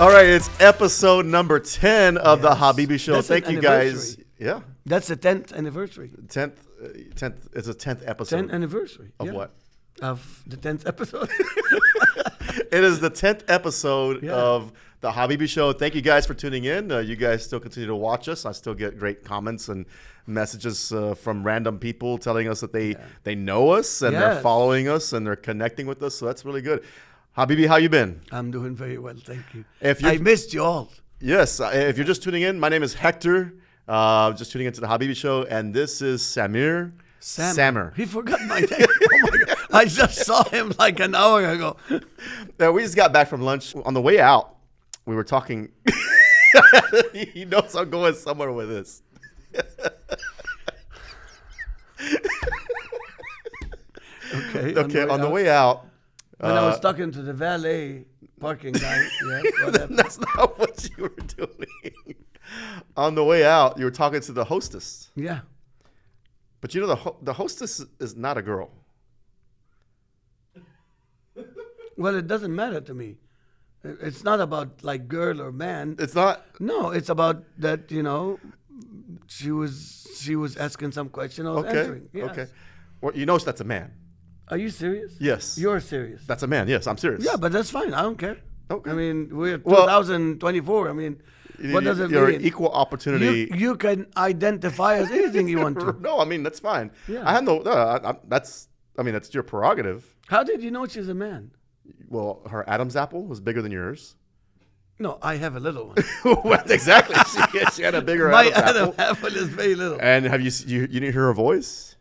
All right, it's episode number 10 of the Habibi Show. That's Thank an you guys. anniversary. Yeah, That's the 10th anniversary. 10th. It's a 10th episode 10th anniversary. of yeah. what? Of the 10th episode. It is the 10th episode Yeah. of the Habibi Show. Thank you guys for tuning in. You guys still continue to watch us. I still get great comments and messages from random people telling us that they know us and they're Yes. following us and they're connecting with us. So that's really good. Habibi, how you been? I'm doing very well, thank you. If you're- I missed you all. Yes, if you're just tuning in, my name is Hector. Just tuning into the Habibi Show, and this is Samir. Samer. He forgot my name. Oh my God. I just saw him like an hour ago. Yeah, we just got back from lunch. On the way out, we were talking. He knows I'm going somewhere with this. Okay. On the way out. When I was talking to the valet parking guy. Yeah, what happened? That's not what you were doing. On the way out, you were talking to the hostess. Yeah. But you know, the hostess is not a girl. Well, it doesn't matter to me. It's not about like girl or man. It's not. No, it's about that, she was asking some question. I was Okay. answering. Yes. Okay. Well, you know that's a man. Are you serious? Yes. You're serious. That's a man. Yes, I'm serious. Yeah, but that's fine. I don't care. Okay. I mean, we're Well- 2024. I mean, what does it You're mean? an equal opportunity. You can identify as anything you want to. No, I mean that's fine. Yeah. I have no. That's your prerogative. How did you know she's a man? Well, her Adam's apple was bigger than yours. No, I have a little one. Well, exactly. She had a bigger My Adam's Adam apple. apple is very little. And have you didn't hear her voice?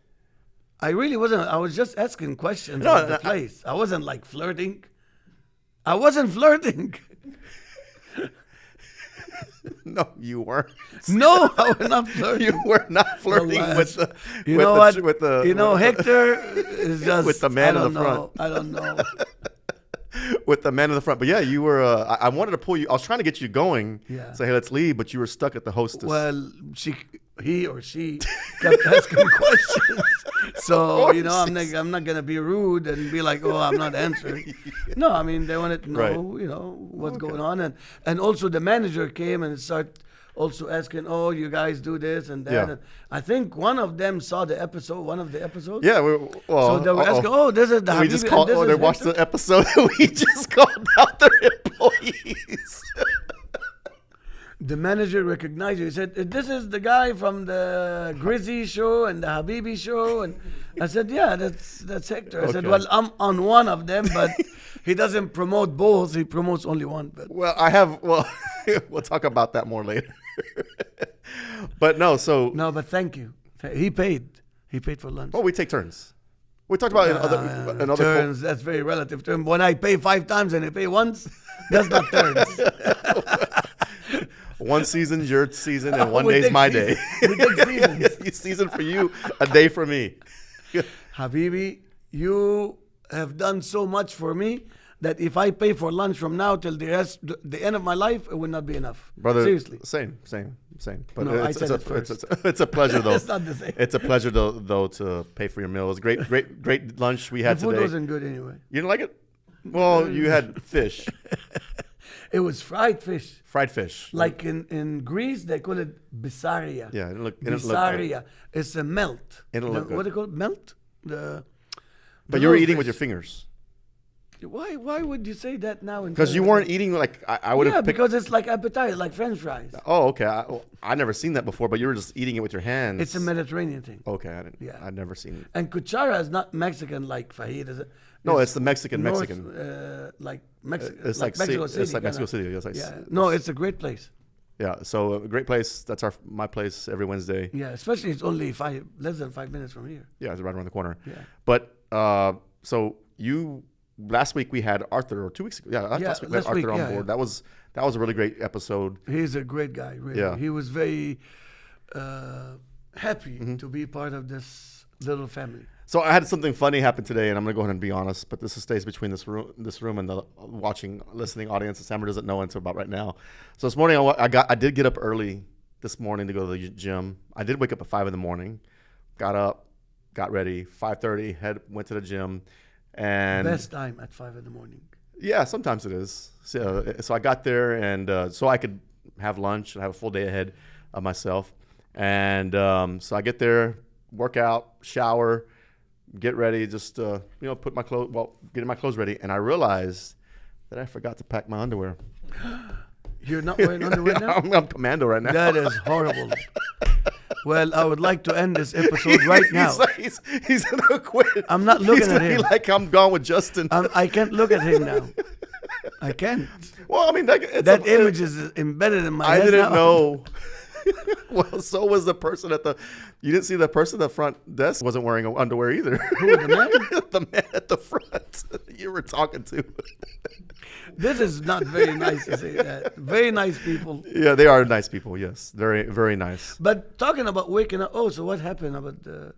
I really wasn't. I was just asking questions No, about the place. I wasn't like flirting. I wasn't flirting. No, you weren't. No, I was not flirting. You were not flirting Alas. with the. You with know the, what? With the. You know, with the- Hector is just With the man I in don't the know. I don't know. With the man in the front, but yeah, you were. I wanted to pull you. I was trying to get you going. Yeah. Say, hey, let's leave, but you were stuck at the hostess. Well, he or she kept asking questions. So I'm not gonna be rude and be like, oh, I'm not answering. No, I mean they wanted to know, Right. what's going on, and also the manager came and started also asking, oh, you guys do this and that. Yeah. And I think one of them saw the episode, one of the episodes. Yeah, So they were asking, oh, this is the we Habibi just and called. this Oh, is they watched Hector? the episode. We just called out their employees. The manager recognized you. He said, this is the guy from the Grizzy show and the Habibi show. And I said, yeah, that's Hector. I said, Okay. well, I'm on one of them, but he doesn't promote both. He promotes only one. But Well, I have. Well, we'll talk about that more later. But no, so no, but thank you. He paid. He paid for lunch. well, we take turns. We talked about in other turns, that's very relative term. When I pay 5 times and I pay once, that's not turns. one season's your season and one We day's take my season- day. we take seasons. Season for you, a day for me. Habibi, you have done so much for me that if I pay for lunch from now till the end of my life, it will not be enough. Brother, Seriously. same. But No, I it's, said it's, it a, it's, first. it's a pleasure though. It's not the same. It's a pleasure though to pay for your meal. It was great lunch we The had food today. wasn't good anyway. You didn't like it? Well, you had fish, It was fried fish. fried fish. Like in Greece, they call it bisaria. Yeah, it didn't look good. Bisaria. It's a melt. It didn't look What good. do you call it? Melt? But you were little eating with your fish. fingers Why would you say that now? because you weren't eating like I would have. Yeah, picked. because it's like appetizer, like French fries. Oh, okay. I never seen that before, but you were just eating it with your hands. It's a Mediterranean thing. Okay, I didn't. Yeah. I'd never seen it. And cuchara is not Mexican like fajita, is it? No, it's the Mexican. Like Mexico. It's like Mexico Ci- City. it's like Mexico kinda. City. It's like Yeah. No, it's a great place. yeah. So a great place. That's my place every Wednesday. Yeah, especially it's only less than 5 minutes from here. Yeah, it's right around the corner. Yeah. But so last week we had Arthur, or 2 weeks ago. Yeah, last week we had last week, Arthur on yeah, board. yeah. That was a really great episode. He's a great guy, really. Yeah. He was very happy Mm-hmm. to be part of this little family. So I had something funny happen today, and I'm gonna go ahead and be honest, but this stays between this room and the listening audience. And Sammer doesn't know until about right now. So this morning I did get up early this morning to go to the gym. I did wake up at 5 in the morning, got up, got ready, 5:30, went to the gym, and Best time at 5 in the morning. Yeah, sometimes it is. So I got there, and so I could have lunch and have a full day ahead of myself. And so I get there, work out, shower, get ready, just put my clothes, getting my clothes ready, and I realized that I forgot to pack my underwear. You're not wearing underwear now? I'm commando right now. That is horrible. Well, I would like to end this episode right now. He's gonna quit. I'm not looking at him. Like I'm gone with Justin. I can't look at him now. I can't. Well, I mean, that image is embedded in my head. I didn't now. know. Well, so was the person at the. You didn't see the person at the front desk wasn't wearing underwear either. Who, the man? The man at the front you were talking to. This is not very nice to say that. Very nice people. Yeah, they are nice people. Yes, very, very nice. But talking about waking up. Oh, so what happened about the?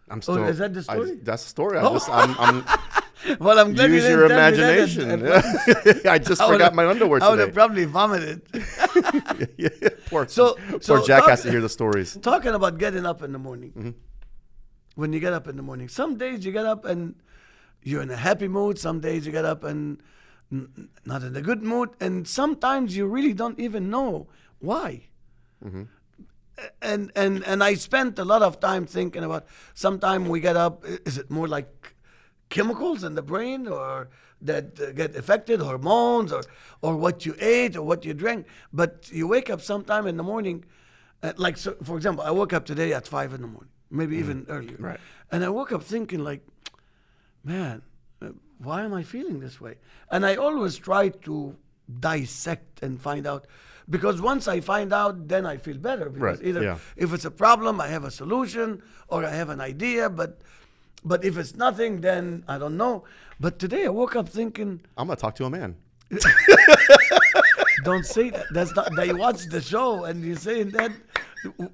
I'm still. Is that the story? That's the story. Oh. I'm Well, I'm glad use you your didn't tell me that imagination. I just forgot my underwear today. I would have probably vomited. Yeah, poor So Jack has to hear the stories. Talking about getting up in the morning. When you get up in the morning, some days you get up and you're in a happy mood. Some days you get up and not in a good mood. And sometimes you really don't even know why. And I spent a lot of time thinking about, sometimes we get up, is it more like chemicals in the brain or that get affected, hormones or what you ate or what you drank? But you wake up sometime in the morning, so, for example, I woke up today at 5 in the morning, maybe even earlier. Right. And I woke up thinking like, man, why am I feeling this way? And I always try to dissect and find out, because once I find out, then I feel better. Because if it's a problem, I have a solution or I have an idea. But if it's nothing, then I don't know. But today I woke up thinking, I'm gonna talk to a man. don't say that. That's not. They watch the show and you're saying that,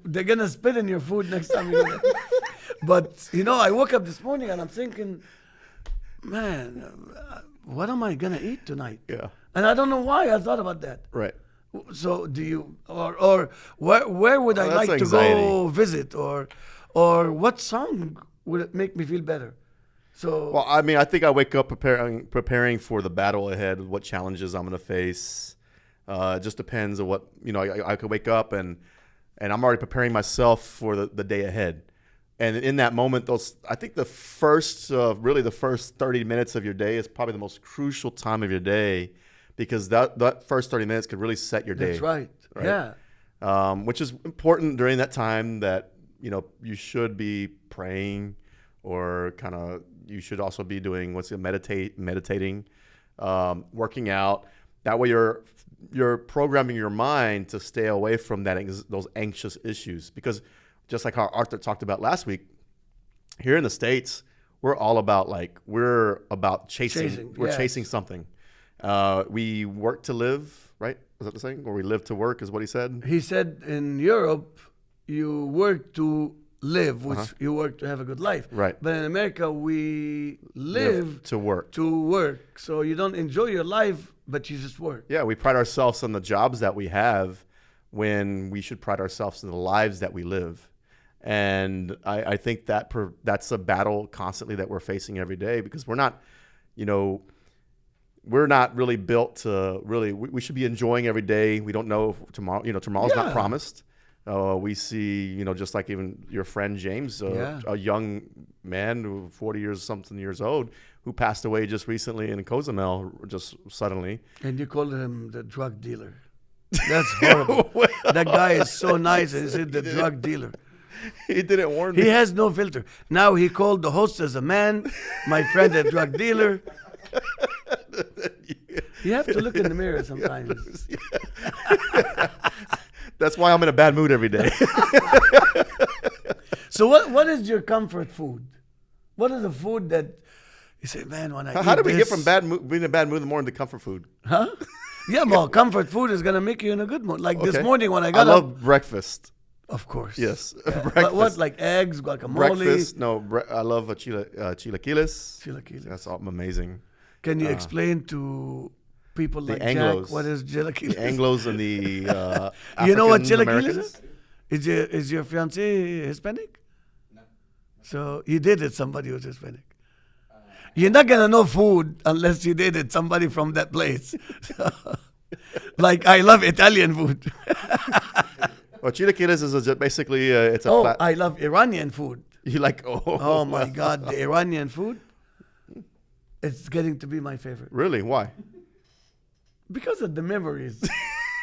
they're gonna spit in your food next time you get it. But I woke up this morning and I'm thinking, man, what am I gonna eat tonight? Yeah. And I don't know why I thought about that. Right. So do you, or where would I like anxiety. to go visit, or what song would it make me feel better? So well, I mean, I think I wake up preparing for the battle ahead, what challenges I'm going to face. It just depends on what I could wake up and I'm already preparing myself for the day ahead. And in that moment, I think the first 30 minutes of your day is probably the most crucial time of your day, because that first 30 minutes could really set your day. That's right. Yeah. Which is important during that time, that you should be praying, or you should also be doing meditating, working out. That way you're programming your mind to stay away from those anxious issues, because just like how Arthur talked about last week, here in the States, we're all about chasing. We're chasing something. We work to live, right? Was that the saying? Or we live to work is what he said. He said in Europe, you work to live, which you work to have a good life. Right. But in America, we live to work. So you don't enjoy your life, but you just work. Yeah, we pride ourselves on the jobs that we have when we should pride ourselves in the lives that we live. And I think that's a battle constantly that we're facing every day, because we're not really built to really. We should be enjoying every day. We don't know if tomorrow's not promised. We see, just like even your friend James, a young man, 40 years old, who passed away just recently in Cozumel, just suddenly. And you called him the drug dealer. That's horrible. That guy is so nice, and he said the drug dealer. He didn't warn me. He has no filter. Now he called the hostess a man, my friend a drug dealer. You have to look in the mirror sometimes. That's why I'm in a bad mood every day. So what is your comfort food? What is the food that you say, man, when I eat How do we this, get from being in a bad mood in the morning to comfort food? Huh? Yeah, well, comfort food is going to make you in a good mood. Like this morning when I I got up. love breakfast. Of course. Yes. Breakfast. What, like eggs, guacamole? Breakfast. No, I love chilaquiles. Chilaquiles. That's all amazing. Can you explain to people like Anglos. Jack what is chilaquiles? The Anglos and the You know what African chilaquiles Americans? is? Is your fiancé Hispanic? No. So you dated somebody who's Hispanic? You're not gonna know food unless you dated somebody from that place. Like I love Italian food. Well, chilaquiles is basically it's a Oh, I love Iranian food. you like Oh my God, the Iranian food. It's getting to be my favorite really? Why? because of the memories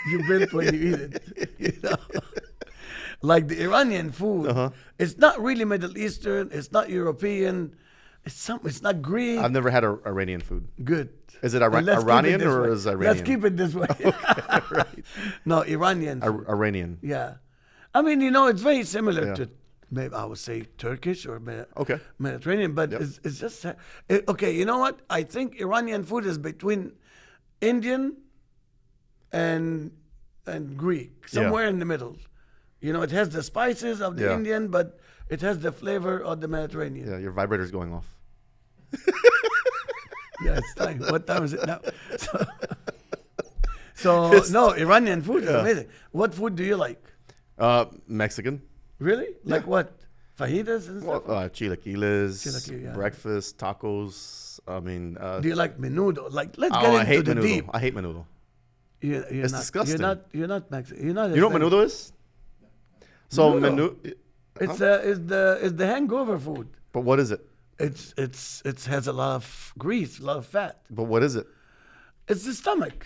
you build when you eat it. You know? Like the Iranian food, Uh-huh. it's not really Middle Eastern. It's not European. It's not Greek. I've never had Iranian food. Good. Is it And let's keep Iranian this or way. is Iranian? Let's keep it this way. Right. No, Iranian food. Iranian. Yeah. I mean, you know, it's very similar Yeah. to, maybe I would say Turkish or Okay. Mediterranean, but Yep. it's just, okay, you know what? I think Iranian food is between Indian and Greek, somewhere in the middle. You know, it has the spices of the Yeah. Indian, but it has the flavor of the Mediterranean. Yeah, your vibrator's going off. Yeah, it's time. What time is it now? So no, Iranian food is Yeah. amazing. What food do you like? Mexican. Really? Like what? Fajitas and Well, stuff? chilaquiles, Chilaquil, yeah. breakfast, tacos. I mean, Do you like menudo? Like, let's oh, get I into hate the menudo. deep. I hate menudo. You're It's not, disgusting. You're not Mexican. You're not. You know what Hispanic. menudo is? So Menudo. menudo. It's the hangover food. But what is it? It has a lot of grease, a lot of fat. But what is it? It's the stomach,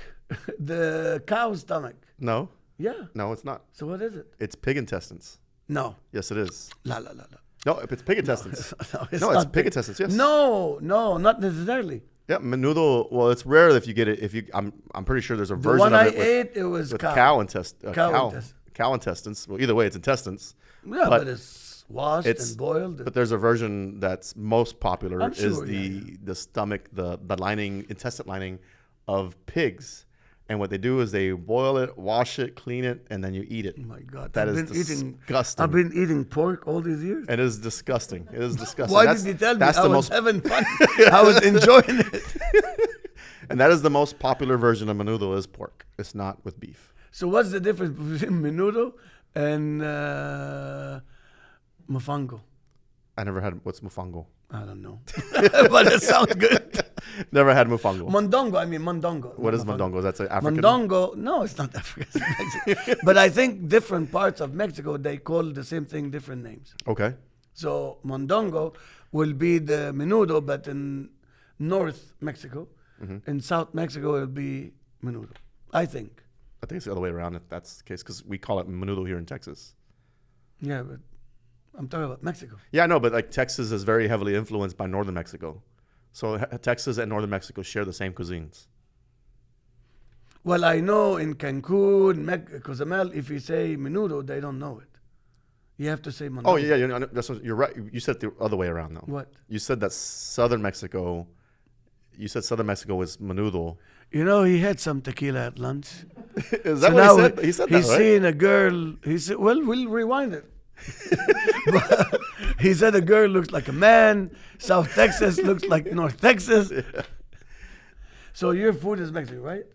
the cow's stomach. No, Yeah. no, it's not. So what is it? It's pig intestines. No. Yes, it is. La la la la. No, if it's pig intestines. No, It's not pig intestines. Yes. No, not necessarily. Yeah, menudo. Well, it's rare if you get it. I'm pretty sure there's a The version one of I it with, ate, it was with cow. cow intestines. Cow intestines. Cow intestines. Well, either way, it's intestines. Yeah, but it's washed it's- and boiled. But there's a version that's most popular I'm is sure, the stomach, the lining, intestine lining of pigs. And what they do is they boil it, wash it, clean it, and then you eat it. Oh my God. That I've is been eating. disgusting. I've been eating pork all these years. It is disgusting. It is disgusting. Why That's- did you tell me? That's I the was most, having fun. I was enjoying it. and that is the most popular version of menudo is pork. It's not with beef. So what's the difference between menudo and mofongo? I never had what's mofongo. I don't know, but it sounds good. Never had mofongo. Mondongo. I mean mondongo. What is mondongo? That's an African. Mondongo. No, it's not African. It's Mexican. But I think different parts of Mexico they call the same thing different names. Okay. So mondongo will be the menudo, but in North Mexico, in South Mexico it will be menudo. I think. I think it's the other way around if that's the case because we call it menudo here in Texas. Yeah, but I'm talking about Mexico. Yeah, I know, but like Texas is very heavily influenced by northern Mexico. So Texas and northern Mexico share the same cuisines. Well, I know in Cancun, Cozumel, if you say menudo, they don't know it. You have to say mondongo. Oh yeah, you're right. You said the other way around though. What? You said that southern Mexico. You said southern Mexico was menudo. You know, he had some tequila at lunch. Is So that now what he said? He said that, he's right? seeing a girl. He said, "Well, we'll rewind it." But he said a girl looks like a man. South Texas looks like North Texas. Yeah. So your food is Mexican, right?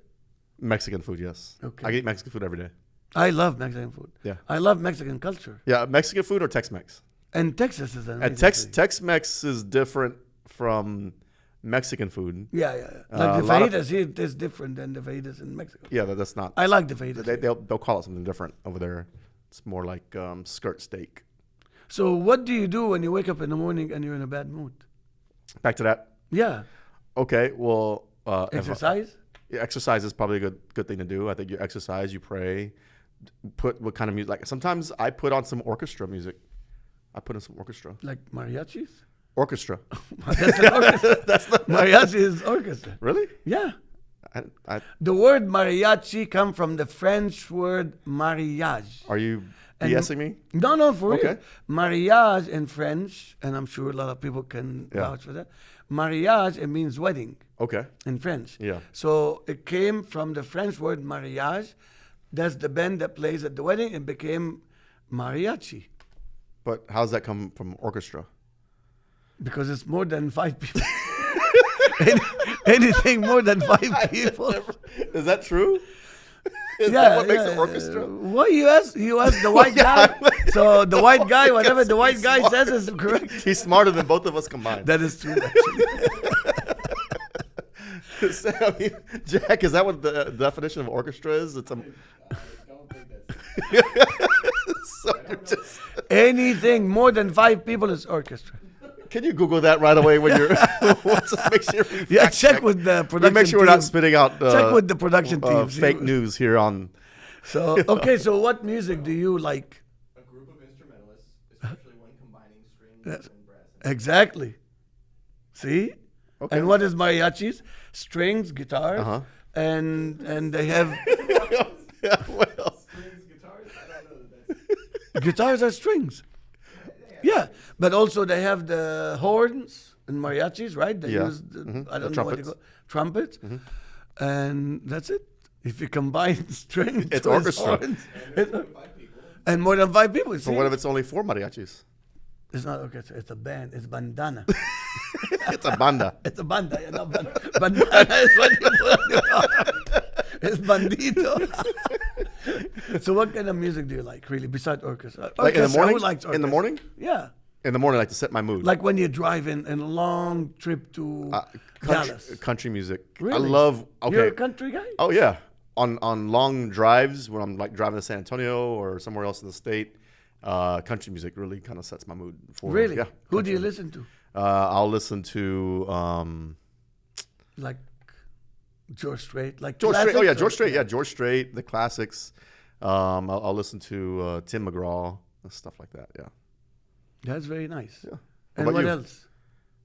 Mexican food, yes. Okay. I eat Mexican food every day. I love Mexican food. Yeah. I love Mexican culture. Yeah, Mexican food or Tex-Mex. And Texas is an And amazing thing. Tex-Mex is different from Mexican food. Yeah, yeah, yeah. a Like the lot of- fajitas here is different than the fajitas in Mexico. Yeah, that's not. I like the fajitas. They'll call it something different over there. It's more like skirt steak. So what do you do when you wake up in the morning and you're in a bad mood? Back to that. Yeah. Okay, well, Exercise? exercise is probably a good thing to do. I think you exercise, you pray, put what kind of music. Like sometimes I put on some orchestra music. I put in some orchestra. Like mariachis? Orchestra. That's an orchestra. Mariachi is orchestra. Really? Yeah. I, The word mariachi come from the French word mariage. are you And- BSing me? No, for real. Okay. Mariage in French, and I'm sure a lot of people can Yeah. vouch for that. Mariage, it means wedding Okay. in French. Yeah. So it came from the French word mariage. That's the band that plays at the wedding. It became mariachi But how's that come from orchestra? because it's more than 5 people. Anything more than 5 people. Is that true? Is that what makes an orchestra? What you ask? You ask the white guy. So the white guy, whatever the white guy says is correct. He's smarter than both of us combined. That is true, actually. I mean, Jack, is that what the definition of orchestra is? It's a. I don't think that's. So you're just, Anything more than 5 people is orchestra. can you Google that right away when you're? Just make sure we Yeah, fact check with the We production make sure we're team. not spitting out. Check with the production team. Fake news here on. So okay, so what music do you like? A group of instrumentalists, especially when combining strings Yes. and brass. Exactly. See? Okay. And what is mariachis? Strings, guitars, Uh-huh. and they have Yeah, well. Strings, guitars, I don't know that that's. guitars are strings. Yeah, but also they have the horns and mariachis, right? They Yeah. use the, Mhm. I The don't know what you trumpets. call and that's it. If you combine strings, It's with orchestra. horns, And it- there's 5 people. and more than 5 people. But See? what if it's only 4 mariachis? It's not orchestra. It's a band. It's bandana. It's a banda. It's a banda. Yeah, not bandana is what you put on your arm. It's bandito. So what kind of music do you like, really, besides orchestra? Like in the Orchestra, morning? who likes In the orchestra? morning? Yeah. In the morning, like to set my mood. Like when you're driving in a long trip to Dallas. Country music. I Really? love. Okay. You're a country guy? Oh yeah. On long drives when I'm like driving to San Antonio or somewhere else in the state, country music really kind of sets my mood. For Really? Yeah. Who do you country. listen to? I'll listen to Like George Strait? Like George Strait. Oh classics yeah, or- George Strait. Yeah, George Strait. The classics. I'll listen to Tim McGraw and stuff like that. Yeah. That's very nice. Yeah. And about what you? else?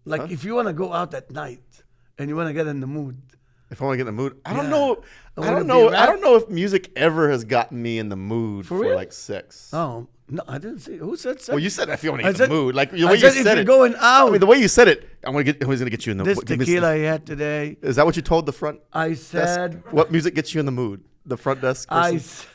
Like Huh? if you want to go out at night and you want to get in the mood. If I want to get in the mood, I Yeah. don't know. I I wanna don't be know. I rap- don't know if music ever has gotten me in the mood For for, real? like sex. Oh, no, I didn't say. Who said sex? Well, you said if you want I to get in said- the mood, like the I way said you if said you're it. going out. I mean, the way you said it, I'm gonna get. Who's gonna get you in the This give me tequila some- I had today. Is that what you told the front I desk? said. What music gets you in the mood? The front desk. I. person? s-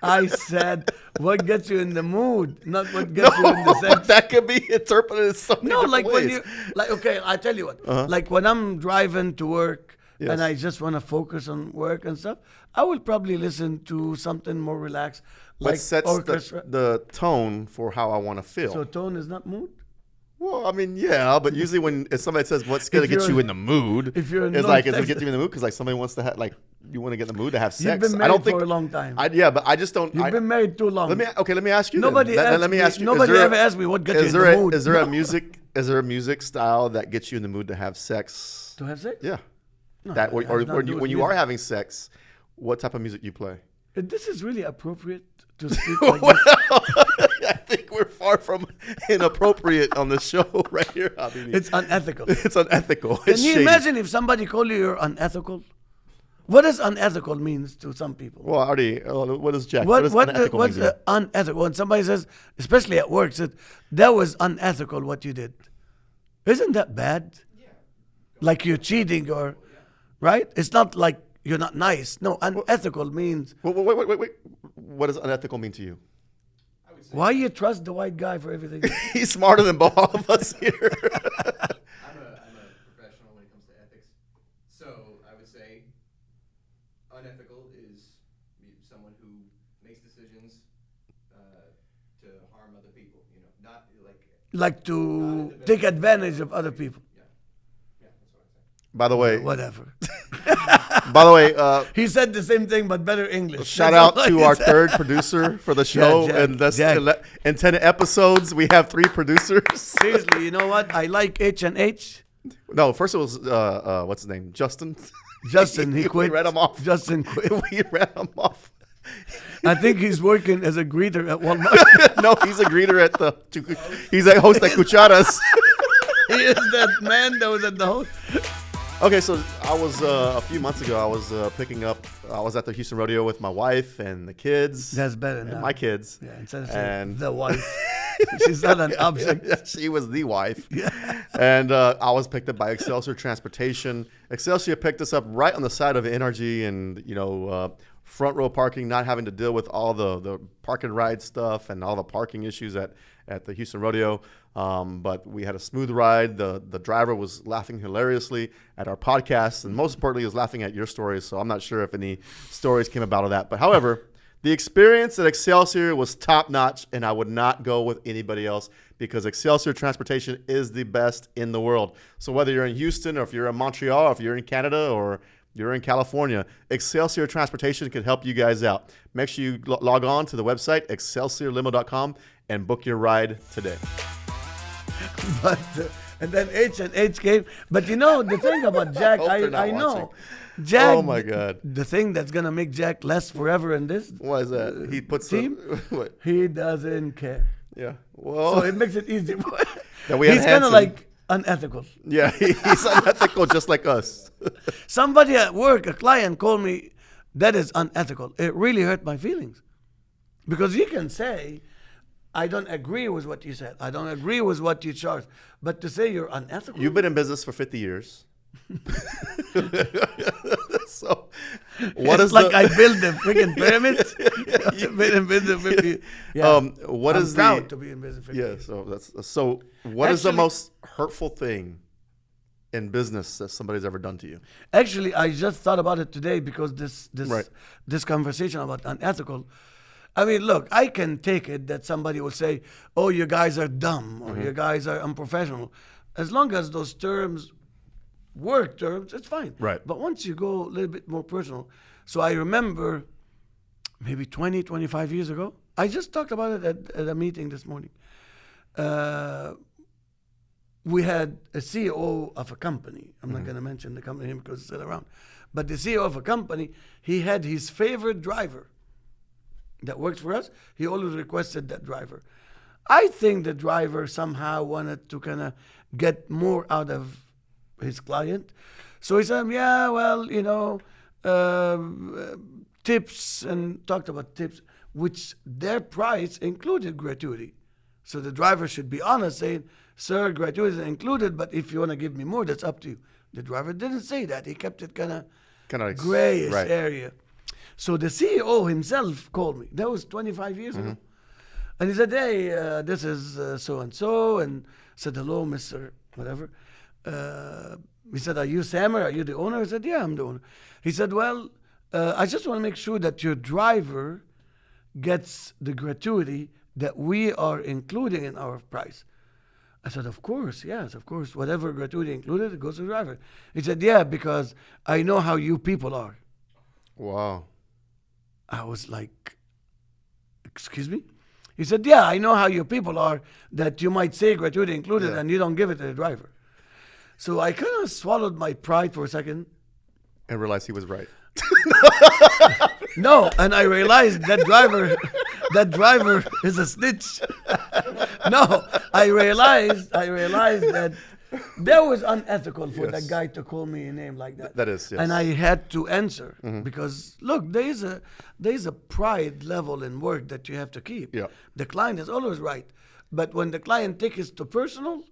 I said what gets you in the mood, not what gets you in the No, sex. that could be interpreted in so many No, different like when ways. you, like, okay, I tell you what, like when I'm driving to work Yes. and I just want to focus on work and stuff, I will probably listen to something more relaxed, What like sets orchestra. the tone for how I want to feel. So tone is not mood. Well, I mean, yeah, but usually when if somebody says what's gonna If get you're you in- in the mood, if you're in it's North like is it Texas- get you in the mood because like somebody wants to have like you want to get in the mood to have sex. You've been I married don't think for a long time. Yeah, but I just don't. You've I, been married too long. let me ask you. Nobody then. asked Let me me- ask you. nobody ever asked me what gets you in the mood. Is there a No. music? Is there a music style that gets you in the mood to have sex? To have sex? Yeah. No, That it or, has or, nothing or to do you, with when you are music. having sex, what type of music you play? This is really appropriate to speak like this. I think we're far from inappropriate on the show right here, Habibi. It's unethical. It's unethical. Can It's you shady. imagine if somebody called you you're unethical? What does unethical means to some people? Well, Artie, what is Jack? What does what unethical what's mean to you? unethical? When somebody says, especially at work, said that was unethical what you did. Isn't that bad? Like you're cheating or right? It's not like you're not nice. No, unethical means Wait. What does unethical mean to you? why you trust the white guy for everything. He's smarter than both of us here. I'm a professional when it comes to ethics. So I would say unethical is someone who makes decisions to harm other people. You know, not like Like to take advantage of other people. yeah, that's what I'm saying. By the way, Whatever. He said the same thing but better English. shout That's out all to he our said. third producer for the show. Jack, and that's Jack. in 10 episodes, we have 3 producers. Seriously, you know what? I like H&H. No, first it was, what's his name? Justin. Justin, he quit. We read him off. Justin quit. We read him off. I think he's working as a greeter at Walmart. No, he's a greeter at he's a host at Cucharas. He is that man that was at the host. Okay, so I was a few months ago. I was I was at the Houston Rodeo with my wife and the kids. That's better and now. my kids. Yeah, instead of saying And the wife. She's not an object. Yeah, she was the wife. And I was picked up by Excelsior Transportation. Excelsior picked us up right on the side of NRG and front row parking, not having to deal with all the park and ride stuff and all the parking issues at the Houston Rodeo. But we had a smooth ride. The driver was laughing hilariously at our podcast, and most importantly, he was laughing at your stories. So I'm not sure if any stories came about of that. But however, the experience at Excelsior was top notch, and I would not go with anybody else because Excelsior Transportation is the best in the world. So whether you're in Houston or if you're in Montreal, or if you're in Canada or you're in California, Excelsior Transportation can help you guys out. Make sure you log on to the website, excelsiorlimo.com, and book your ride today. But and then H came. But you know the thing about Jack, Hope they're not I know. watching. Jack, Oh, my God. The thing that's gonna make Jack last forever in this Why is that? He puts team, what? he doesn't care. Yeah. Well, So it makes it easy. Then we have He's kind Hanson. of like unethical. yeah, he's unethical just like us. Somebody at work, a client, called me. That is unethical. It really hurt my feelings because you can say, "I don't agree with what you said. I don't agree with what you charged," but to say you're unethical, You've been in business for 50 years. So, what it's is like the, I built the freaking pyramids. I've been in business 50. Yeah. what I'm is proud the to be in business 50 yeah? years. So that's so. What is the Actually- most hurtful thing in business that somebody's ever done to you? Actually, I just thought about it today because Right. this conversation about unethical. I mean, look, I can take it that somebody will say, "Oh, you guys are dumb," or "You guys are unprofessional," as long as those terms, work terms, it's fine. Right. But once you go a little bit more personal, so I remember maybe 20, 25 years ago, I just talked about it at a meeting this morning. We had a CEO of a company. I'm not going to mention the company name because it's still around. But the CEO of a company, he had his favorite driver that works for us. He always requested that driver. I think the driver somehow wanted to kind of get more out of his client. So he said, yeah, well, tips, and talked about tips, which their price included gratuity. So the driver should be honest, saying, "Sir, gratuity is included, but if you want to give me more, that's up to you." The driver didn't say that. He kept it kind of grayish right. area. So the CEO himself called me. That was 25 years ago. And he said, "Hey, this is so-and-so," and said, "Hello, Mr. Whatever." He said, "Are you Samer? Are you the owner?" I said, "Yeah, I'm the owner." He said, "Well, I just want to make sure that your driver gets the gratuity that we are including in our price." I said, "Of course, yes, of course. Whatever gratuity included, it goes to the driver." He said, "Yeah, because I know how you people are." Wow. I was like, "Excuse me?" He said, "Yeah, I know how you people are, that you might say gratuity included Yeah. and you don't give it to the driver." So I kind of swallowed my pride for a second. And realized he was right. No, and I realized that driver is a snitch. No, I realized that was unethical for Yes. that guy to call me a name like that. That is, yes. And I had to answer because look, there is a pride level in work that you have to keep. Yeah. The client is always right, but when the client takes it to personal,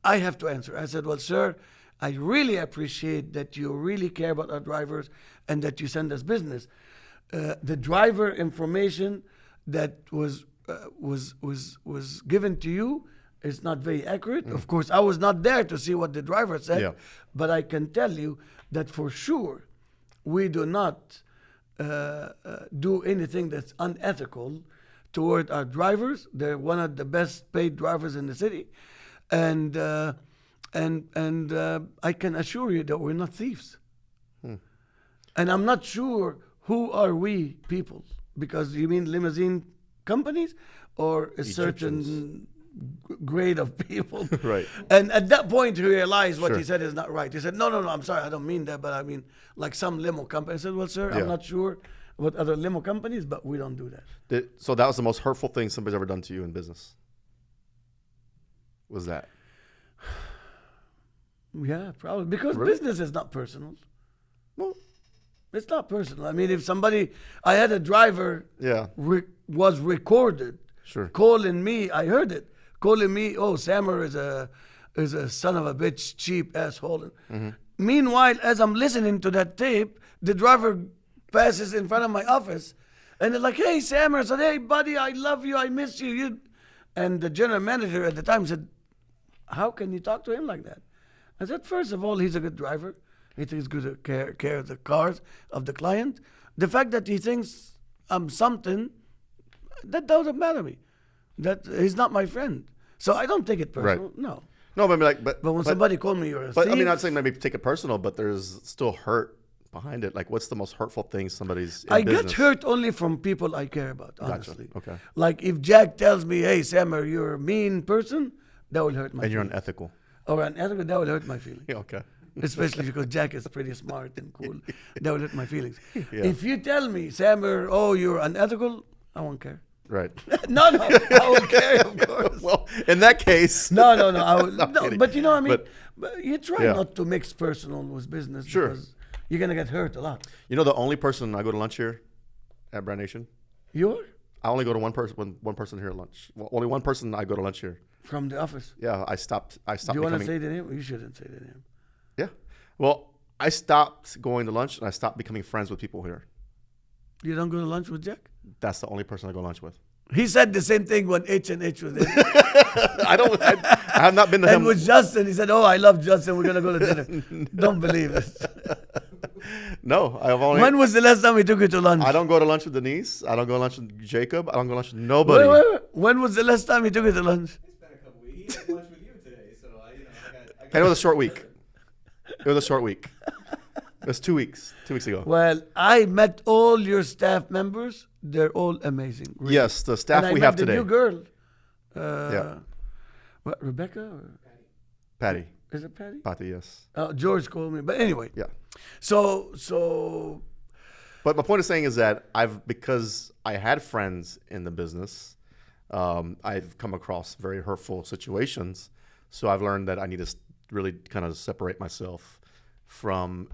I have to answer. I said, "Well, sir, I really appreciate that you really care about our drivers and that you send us business. The driver information that was given to you is not very accurate. Of course, I was not there to see what the driver said, Yeah. but I can tell you that for sure we do not do anything that's unethical toward our drivers. They're one of the best paid drivers in the city, and I can assure you that we're not thieves. And I'm not sure who are we people, because you mean limousine companies or a certain grade of people. Right. And at that point he realized what Sure. he said is not right. He said, no, I'm sorry, I don't mean that, but I mean like some limo company. I said, "Well, sir, Yeah. I'm not sure what other limo companies, but we don't do that." So that was the most hurtful thing somebody's ever done to you in business. Was that? Yeah, probably. Because Really? business is not personal. Well, It's not personal. I mean, if somebody, I had a driver yeah. was recorded Sure. calling me, I heard it, calling me, "Oh, Samer is a son of a bitch, cheap asshole." Meanwhile, as I'm listening to that tape, the driver passes in front of my office and they're like, "Hey, Samer." I said, "Hey, buddy, I love you. I miss you." And the general manager at the time said, how can you talk to him like that? I said, first of all, he's a good driver. He takes good care of the cars of the client. The fact that he thinks I'm something, that doesn't matter to me. That he's not my friend. So I don't take it personal. Right. No. No, but I mean, like, but But when somebody called me you're a but thief, I mean, not saying maybe take it personal, but there's still hurt behind it. Like, what's the most hurtful thing somebody's in I business? get hurt only from people I care about, Gotcha. honestly. Okay. Like if Jack tells me, hey, Samer, you're a mean person, that will hurt my And you're feelings. unethical. Or unethical, that will hurt my feelings. Yeah, okay. Especially because Jack is pretty smart and cool. That will hurt my feelings. Yeah. If you tell me, Samer, oh, you're unethical, I won't care. Right. No, I will care, of course. Well, in that case. No, I will, I'm no, kidding. but you know what I mean? But- But you try Yeah. not to mix personal with business Sure. because you're going to get hurt a lot. You know, the only person I go to lunch here at Brand Nation, You're I only go to one person here at lunch. Well, only one person I go to lunch here. from the office. Yeah, I stopped Do you want to becoming. say the name? You shouldn't say the name. Yeah. Well, I stopped going to lunch and I stopped becoming friends with people here. You don't go to lunch with Jack? That's the only person I go to lunch with. He said the same thing when H&H was there. I have not been to And him. with Justin, he said, oh, I love Justin. We're going to go to dinner. Don't believe it. No, I've only. When was the last time we took you to lunch? I don't go to lunch with Denise. I don't go to lunch with Jacob. I don't go to lunch with nobody. Wait. When was the last time we took you to lunch? It's been a couple weeks. He had lunch with you today, so I got. And it was a short week. It was a short week. It was 2 weeks. 2 weeks ago. Well, I met all your staff members. They're all amazing. Really. Yes, the staff And I we met have the today. new girl. Yeah. What, Rebecca? Or Patty. is it Patty? Patty, yes. George called me. But anyway. Yeah. So But my point of saying is that because I had friends in the business, I've come across very hurtful situations. So I've learned that I need to really kind of separate myself from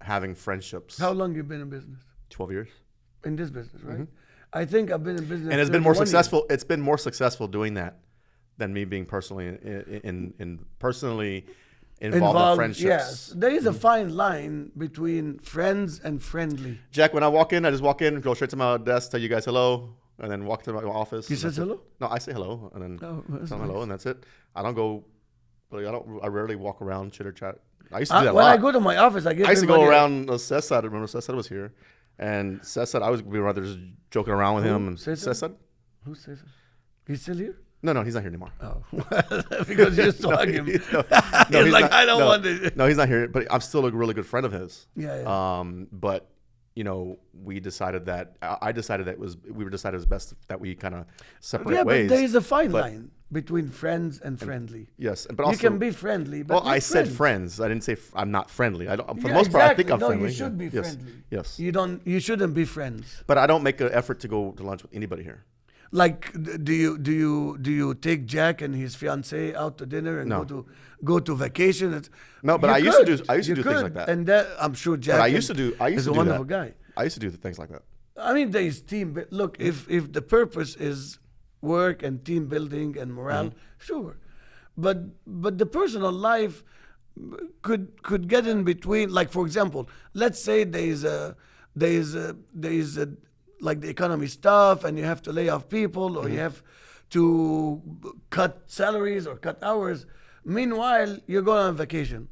having friendships. how long you been in business? 12 years. In this business, right? I think I've been in business. And it's been more 31 years. successful. It's been more successful doing that than me being personally personally involved in friendships. Yes, there is a fine line between friends and friendly. Jack, when I walk in, I just walk in, go straight to my desk, tell you guys hello, and then walk to my office. You and said that's it. hello? No, I say hello, and then Oh, that's tell them hello, nice. and that's it. I don't go. I rarely walk around, chitter chat. I used to do that a When lot. I go to my office, I get I used to go everybody- around Seth said. I remember Seth said was here, and Seth said I was be rather just joking around with Who? him. And Seth Seth said, Who says it? He's still here? no, he's not here anymore. Oh, because you used to hug him. He's He's like, not- I don't no, want to. No, he's not here, but I'm still a really good friend of his. Yeah. But we decided that I decided that we decided it was best that we kind of separate Yeah, ways. but there is a fine But- line between friends and friendly. Yes, but You also can be friendly, but well, you're I said friends. friends. I didn't say I'm not friendly. I don't. For the Yeah, most part, I think exactly. I'm No, friendly. you should be Yes. friendly. Yes. You shouldn't be friends. But I don't make an effort to go to lunch with anybody here. Like, do you take Jack and his fiancee out to dinner and No. go to vacation? No, but You I used to could. do You things could. like that. And I'm sure Jack. But I used to do is a wonderful that. guy. I used to do things like that. I mean, there is team. Look, if the purpose is work and team building and morale, sure, but the personal life could get in between. Like, for example, let's say there is a like the economy stuff, and you have to lay off people, or you have to cut salaries or cut hours. Meanwhile, you're going on vacation.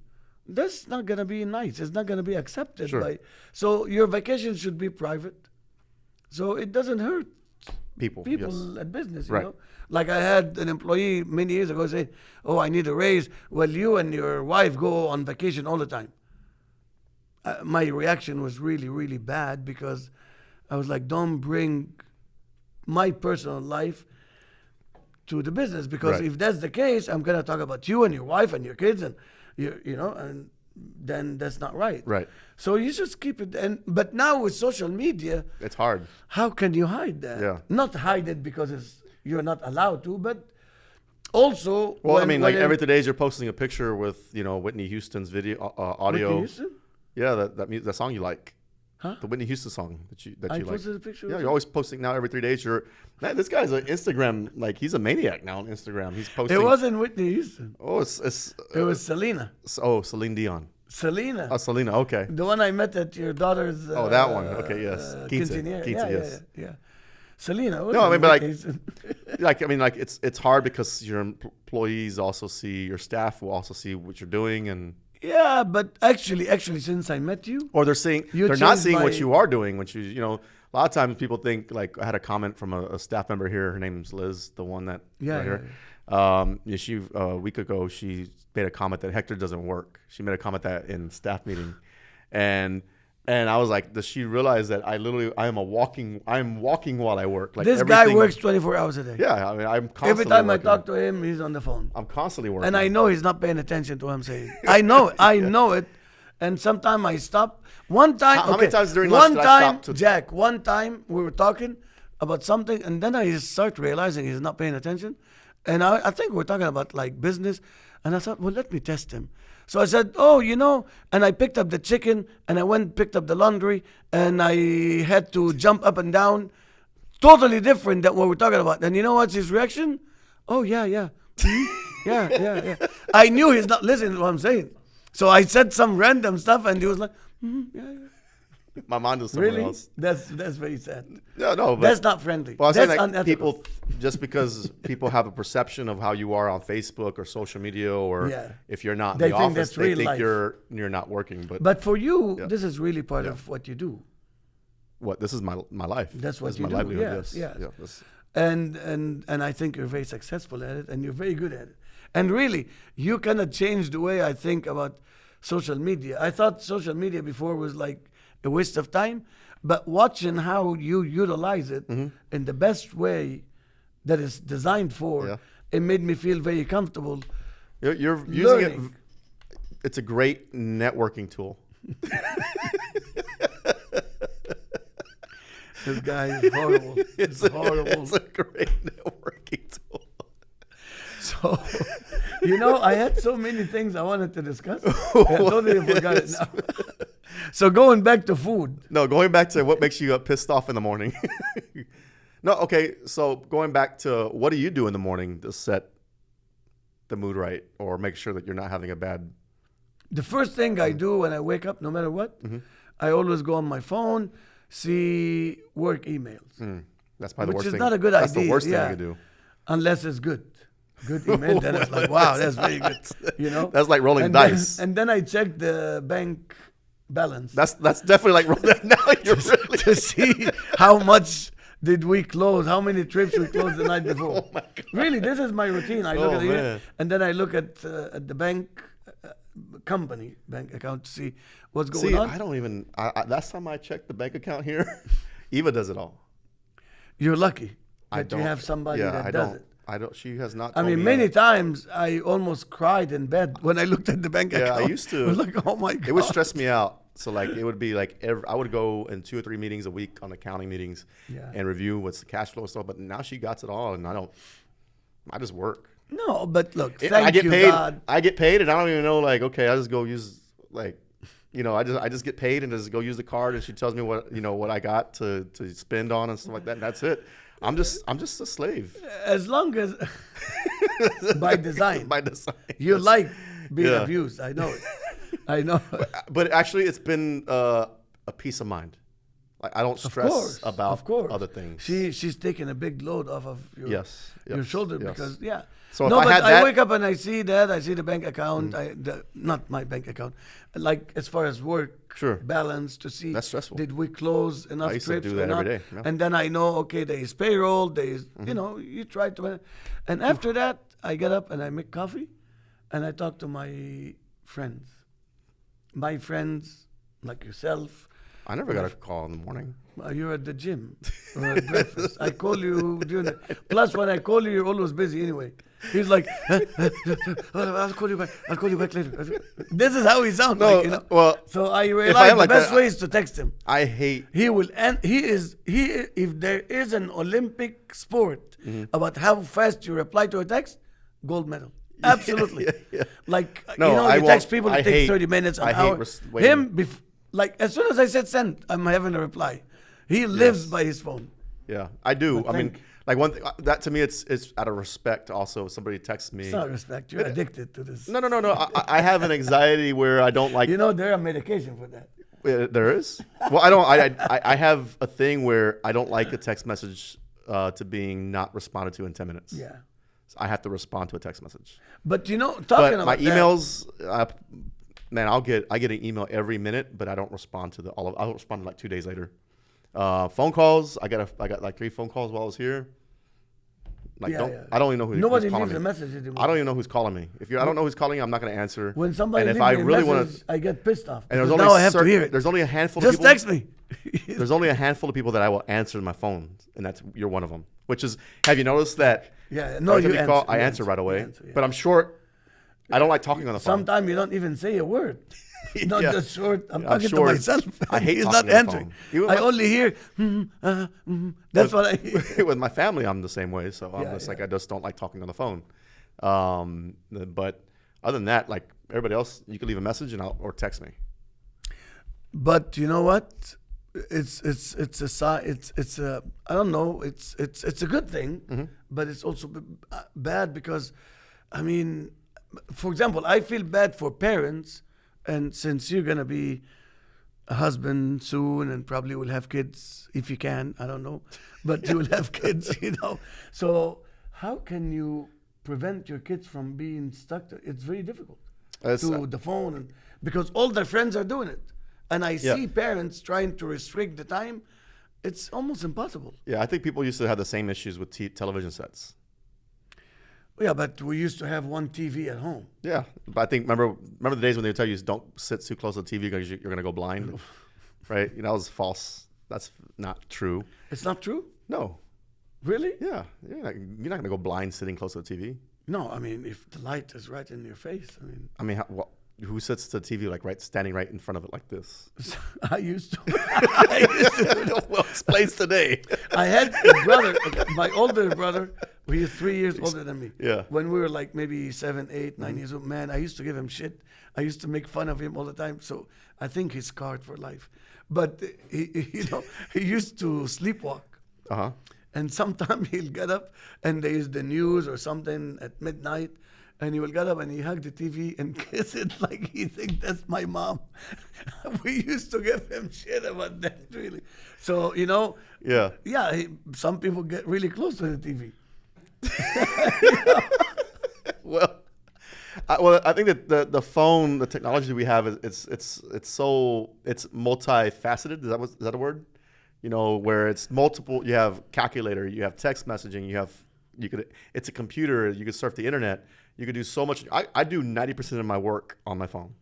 That's not gonna be nice. It's not gonna be accepted Sure. by. So your vacation should be private. So it doesn't hurt People. people Yes. at business, Right. you know. Like I had an employee many years ago say, "Oh, I need a raise." Well, you and your wife go on vacation all the time. My reaction was really, really bad because I was like, "Don't bring my personal life to the business, because Right. if that's the case, I'm gonna talk about you and your wife and your kids, and and then that's not right." Right. So you just keep it. But now with social media, It's hard. how can you hide that? Yeah. Not hide it because you're not allowed to, but also. Well, I when- mean, when like it- every 2 days, you're posting a picture with Whitney Houston's video audio. Whitney Houston? Yeah, that song you like. Huh? The Whitney Houston song that you I like. posted a picture. Yeah, of you're it. always posting now every 3 days. Man, this guy's an Instagram, like he's a maniac now on Instagram. He's posting. It wasn't Whitney Houston. Oh, it's It was Selena. Celine Dion. Selena. Oh, Selena. Okay. The one I met at your daughter's. Oh, that one. Okay, yes. Quince, quinceañera. Quince, Yeah, yes. yeah. Selena. No, I mean, but like, I mean, like it's hard because your employees also see, your staff will also see what you're doing, and yeah, but actually, since I met you, or they're seeing, You they're not changed seeing what my- you are doing, which you know. A lot of times people think, like, I had a comment from a staff member here. Her name's Liz, the one that Yeah, right yeah, here. Yeah, she a week ago she made a comment that Hector doesn't work. She made a comment that in staff meeting, and I was like, does she realize that I'm walking while I work? Like this guy everything- works 24 hours a day. Yeah, I mean, I'm constantly Every time working. I talk to him, he's on the phone. I'm constantly working, And I know he's not paying attention to what I'm saying. I know it. I know it. And sometimes I stop. One time, How many times during lunch one did I time, stop to- Jack, one time we were talking about something, and then I start realizing he's not paying attention. And I think we're talking about like business. And I thought, well, let me test him. So I said, oh, and I picked up the chicken, and I went and picked up the laundry, and I had to jump up and down. Totally different than what we're talking about. And you know what's his reaction? Oh, yeah. Mhm. Yeah. I knew he's not listening to what I'm saying. So I said some random stuff, and he was like, yeah. My mind is somewhere Really? else. That's very sad. No, but That's not friendly. Well, I'm That's saying, like, unethical. people, just because people have a perception of how you are on Facebook or social media, or Yeah. if you're not in They the think office, that's they real think life. you're not working. But for you, Yeah. this is really part Yeah. of what you do. what, this is my life. That's what This is you my do, livelihood. yes, Yes. yes. Yeah, this- And I think you're very successful at it, and you're very good at it. And really, you kind of changed the way I think about social media. I thought social media before was like a waste of time, but watching how you utilize it in the best way that it's designed for, Yeah. it made me feel very comfortable. You're using it. Learning. It's a great networking tool. This guy is horrible. It's horrible. It's a great networking tool. So, I had so many things I wanted to discuss. I totally forgot it now. So going back to food. No, going back to what makes you pissed off in the morning. No, okay. So going back to, what do you do in the morning to set the mood right, or make sure that you're not having a bad? The first thing I do when I wake up, no matter what, I always go on my phone, see work emails. That's probably the Which worst is thing. not a good That's idea. the worst yeah. thing you can do. Unless it's good. Good email, then it's like, wow, that's very good. That's like rolling and dice. Then, and then I check the bank balance. That's definitely like rolling. Now you're really to see how much did we close, how many trips we closed the night before. Oh my God. Really, this is my routine. I look Oh, at it, man. and then I look at the bank company bank account to see what's going See, on. I don't even. Last time I checked the bank account here, Eva does it all. You're lucky I that you don't. have somebody Yeah, that I does don't. it. I don't. She has not. I told mean, me many that. times I almost cried in bed when I looked at the bank Yeah, account. I used to. I was like, oh my God. It would stress me out. So like it would be like I would go in 2 or 3 meetings a week on accounting meetings, Yeah. and review what's the cash flow stuff. But now she got it all, and I don't. I just work. No, but look, I thank get you, paid. God. I get paid, and I don't even know. Like, okay, I just go use like, I just get paid and just go use the card, and she tells me what I got to spend on and stuff like that. And that's it. I'm just a slave. As long as, by design, By design. you like being Yeah. abused. I know it. I know. But actually, it's been a peace of mind. Like I don't stress about of course. other things. She's taking a big load off of your Yes, your yes, shoulder yes. because yeah. So if no, I but had I that- wake up and I see that I see the bank account. Not my bank account, like as far as work Sure. balance to see. That's stressful. Did we close enough I used to trips do or that every not? day, yeah. And then I know okay, there is payroll. There is you try to, and after that I get up and I make coffee, and I talk to my friends. My friends like yourself. I never got a call in the morning. You're at the gym or at breakfast. I call you during the. Plus, when I call you, you're always busy anyway. He's like, I'll call you back. I'll call you back later. This is how he sounds. No, like, well, So I I realize am the like best that, way is to text him. I hate. He will, and he. If there is an Olympic sport about how fast you reply to a text, gold medal. Absolutely. yeah. Like No, I you won't- text people, I it takes hate- 30 minutes, an I hate hour. waiting. Like as soon as I said send, I'm having a reply. He lives by his phone. Yeah, I do. But I mean, think- like one thing that to me, it's out of respect. Also, if somebody texts me. It's not respect. You're addicted to this. No. I have an anxiety where I don't like. There are medication for that. There is. Well, I don't. I have a thing where I don't like a text message to being not responded to in 10 minutes. Yeah. So I have to respond to a text message. But you know, talking But about my that, emails, man, I get an email every minute, but I don't respond to I'll respond like 2 days later. Phone calls, I got like 3 phone calls while I was here. Like I don't even know Nobody who's calling leaves me. a message anymore. I don't even know who's calling me. I don't know who's calling, I'm not going to answer. When somebody and leaves if I me a really message, want to, I get pissed off. and there's Because only now I have to hear it. There's only a handful Just of people. text me. There's only a handful of people that I will answer my phone, and you're one of them. Which is, have you noticed that? Yeah, no, every you time call, answer. I You answer right away. answer, yeah. But I'm short. I don't like talking on the phone. Sometimes you don't even say a word. Not Yeah. just short. I'm I'm talking short. to myself. I hate He's talking not on the answering. phone. Even I with- only hear. That's what I hear. With my family, I'm the same way. So I'm Yeah, just yeah. like, I just don't like talking on the phone. But other than that, like everybody else, you can leave a message or text me. But you know what? It's a I don't know. It's a good thing, Mm-hmm. but it's also bad because, I mean, for example, I feel bad for parents, and since you're gonna be a husband soon and probably will have kids if you can, I don't know, but you will have kids, you know. So how can you prevent your kids from being stuck to it's very difficult to the phone and because all their friends are doing it. And I see parents trying to restrict the time. It's almost impossible. Yeah, I think people used to have the same issues with television sets. Yeah, but we used to have one TV at home. Yeah, but I think remember the days when they would tell you don't sit too close to the TV because you're going to go blind, right? You know, that was false. That's not true. It's not true? No. Really? Yeah, you're not going to go blind sitting close to the TV. No, I mean, if the light is right in your face, I mean, who sits to the TV like standing right in front of it like this? I used to. I used to. Well, explains today. I had a brother, my older brother, he is 3 years older than me. Yeah. When we were like maybe 7, 8, 9 years old, man, I used to give him shit. I used to make fun of him all the time. So I think he's scarred for life. But he used to sleepwalk. Uh-huh. And sometimes he'll get up and there's the news or something at midnight. And he will get up and he hug the TV and kiss it like he thinks that's my mom. We used to give him shit about that, really. So, you know, Yeah. yeah, some people get really close to the TV. Well, I think that the phone, the technology we have, it's multifaceted. Is that a word? You know, where it's multiple. You have calculator, you have text messaging, it's a computer. You could surf the internet. You could do so much. I do 90% of my work on my phone.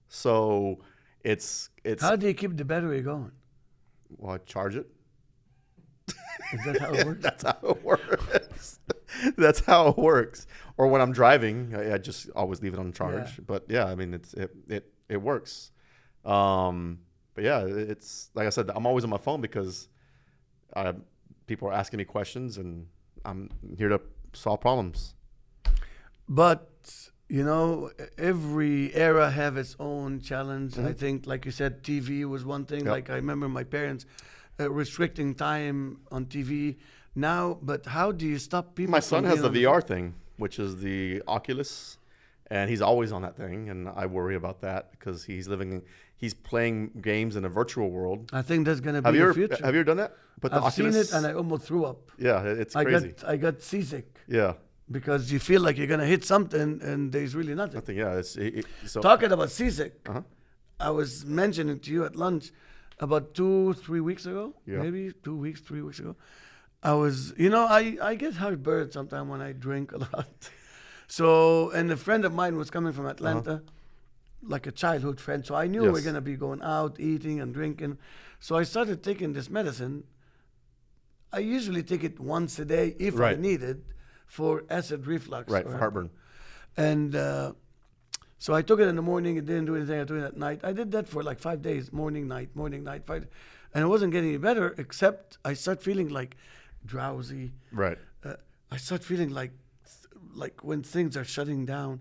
So it's. How do you keep the battery going? Well, I charge it. Is that how it works? That's how it works. That's how it works. Or when I'm driving, I just always leave it on charge. Yeah. But yeah, I mean, it works. But yeah, it's like I said, I'm always on my phone because people are asking me questions, and I'm here to solve problems. But, you know, every era have its own challenge. Mm-hmm. I think, like you said, TV was one thing. Yep. Like I remember my parents restricting time on TV now. But how do you stop people? My son from has the being on VR thing, which is the Oculus, and he's always on that thing, and I worry about that because he's playing games in a virtual world. I think that's going to be the future. Have you ever done that? But I've seen it and I almost threw up. Yeah, it's crazy. I got seasick Yeah, because you feel like you're going to hit something and there's really nothing. nothing. Yeah, so Talking about seasick, Uh-huh. I was mentioning to you at lunch about 2-3 weeks ago, Yeah. maybe 2 weeks, 3 weeks ago. I was, you know, I get heartburn sometimes when I drink a lot. So, and a friend of mine was coming from Atlanta, like a childhood friend. So I knew we were Yes. going to be going out, eating and drinking. So I started taking this medicine. I usually take it once a day if I Right. need it for acid reflux. right or for heartburn. And so I took it in the morning. It didn't do anything. I took it at night. I did that for like 5 days, morning, night, 5. And it wasn't getting any better, except I start feeling like drowsy. Right. I start feeling like when things are shutting down.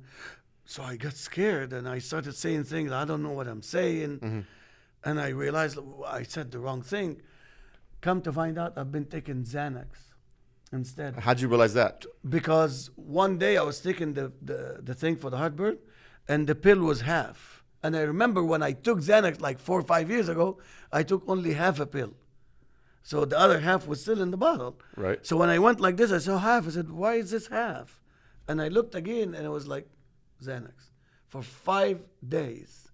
So I got scared and I started saying things. I don't know what I'm saying. Mm-hmm. And I realized I said the wrong thing. Come to find out, I've been taking Xanax instead. How'd you realize that? Because one day I was taking the thing for the heartburn, and the pill was half. And I remember when I took Xanax like 4 or 5 years ago, I took only half a pill. So the other half was still in the bottle. Right. So when I went like this, I saw half. I said, why is this half? And I looked again, and it was like Xanax for 5 days.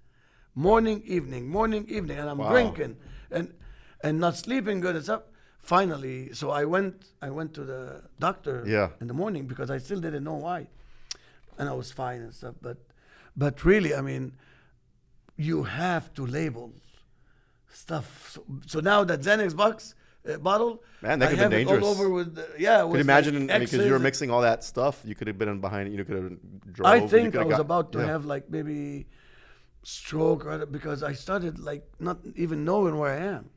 Morning, evening, and I'm Wow. drinking and not sleeping good and stuff. Finally, so I went to the doctor Yeah. in the morning because I still didn't know why. And I was fine and stuff. But really, I mean, you have to label stuff. So now that Xanax box bottle, Man, that I could have have been it dangerous. all over with yeah. Could you imagine, because you were mixing all that stuff, you could have been behind, you could have drove. I you think could I have was got- about to yeah. have like maybe stroke or because I started like not even knowing where I am.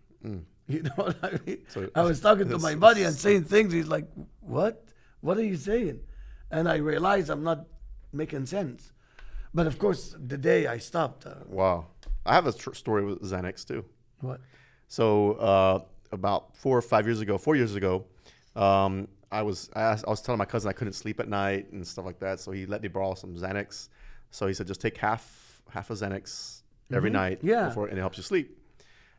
You know what I mean? So- I was talking to this my is- buddy and saying things. He's like, "What? What are you saying?" And I realized I'm not making sense. But of course, the day I stopped, Wow. I have a story with Xanax too. what? So about 4 or 5 years ago, 4 years ago, I was telling my cousin I couldn't sleep at night and stuff like that. So he let me borrow some Xanax. So he said, just take half a Xanax every night Yeah. before, and it helps you sleep.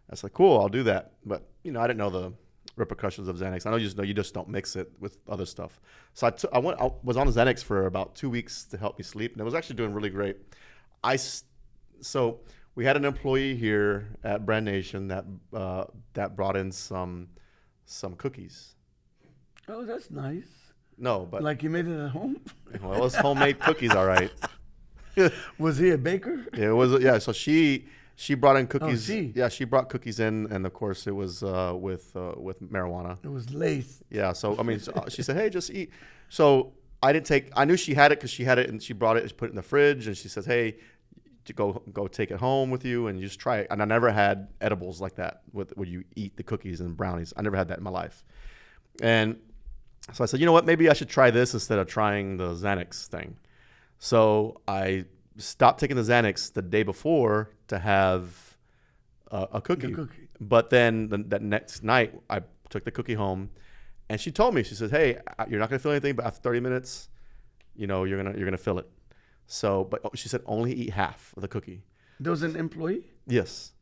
I was like, cool, I'll do that. But I didn't know the repercussions of Xanax. I know you just don't mix it with other stuff. So I was on Xanax for about 2 weeks to help me sleep, and it was actually doing really great. So we had an employee here at Brand Nation that brought in some cookies. Oh, that's nice. No, but Like you made it at home? well, it was homemade cookies, all right. Was he a baker? It was, yeah. So she brought in cookies. she? Yeah, she brought cookies in, and of course it was with marijuana. It was laced. Yeah. So I mean, she said, "Hey, just eat." So I didn't take. I knew she had it because she had it, and she brought it and she put it in the fridge. And she says, "Hey, to go take it home with you and you just try it." And I never had edibles like that where you eat the cookies and brownies. I never had that in my life. And so I said, you know what? Maybe I should try this instead of trying the Xanax thing. So I stopped taking the Xanax the day before to have a cookie. The cookie. But then that next night, I took the cookie home, and she told me, she says, "Hey, you're not gonna feel anything, but after 30 minutes, you're gonna feel it." So, but she said only eat half of the cookie. There was an employee? Yes.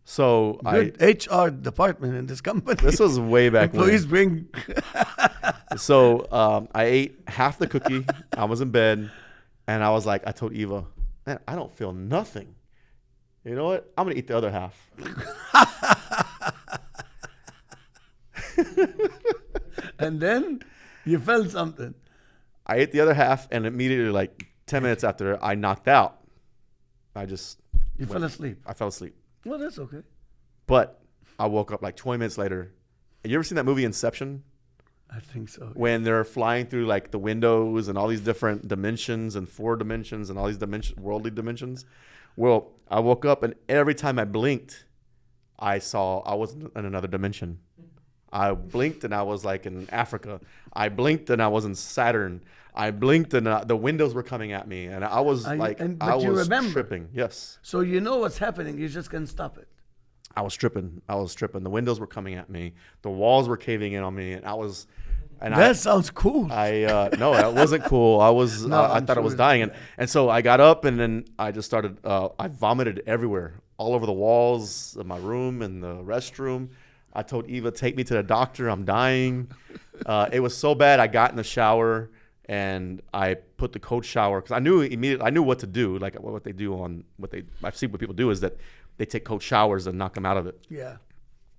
So Good HR department in this company. this was way back when. Employees bring. So I ate half the cookie. I was in bed, and I was like, I told Eva, "Man, I don't feel nothing. You know what? I'm gonna eat the other half." And then you felt something. I ate the other half, and immediately, like 10 minutes after, I knocked out. I just You fell asleep. I fell asleep. Well, that's okay. But I woke up like 20 minutes later. You ever seen that movie Inception? I think so. When they're flying through like the windows and all these different dimensions and 4 dimensions and all these worldly dimensions. Well, I woke up, and every time I blinked, I was in another dimension. I blinked and I was like in Africa. I blinked and I was in Saturn. I blinked and the windows were coming at me, and I was But I you was remember. tripping. Yes, So you know what's happening. You just can't stop it. I was tripping. The windows were coming at me. The walls were caving in on me, and I was. And That sounds cool. no, that wasn't cool. I was No, I I'm thought I sure was it- dying, and so I got up, and then I just started. I vomited everywhere, all over the walls of my room and the restroom. I told Eva, "Take me to the doctor. I'm dying." It was so bad. I got in the shower and I put the cold shower because I knew immediately. I knew what to do. Like what they do I see what people do is that they take cold showers and knock them out of it. Yeah.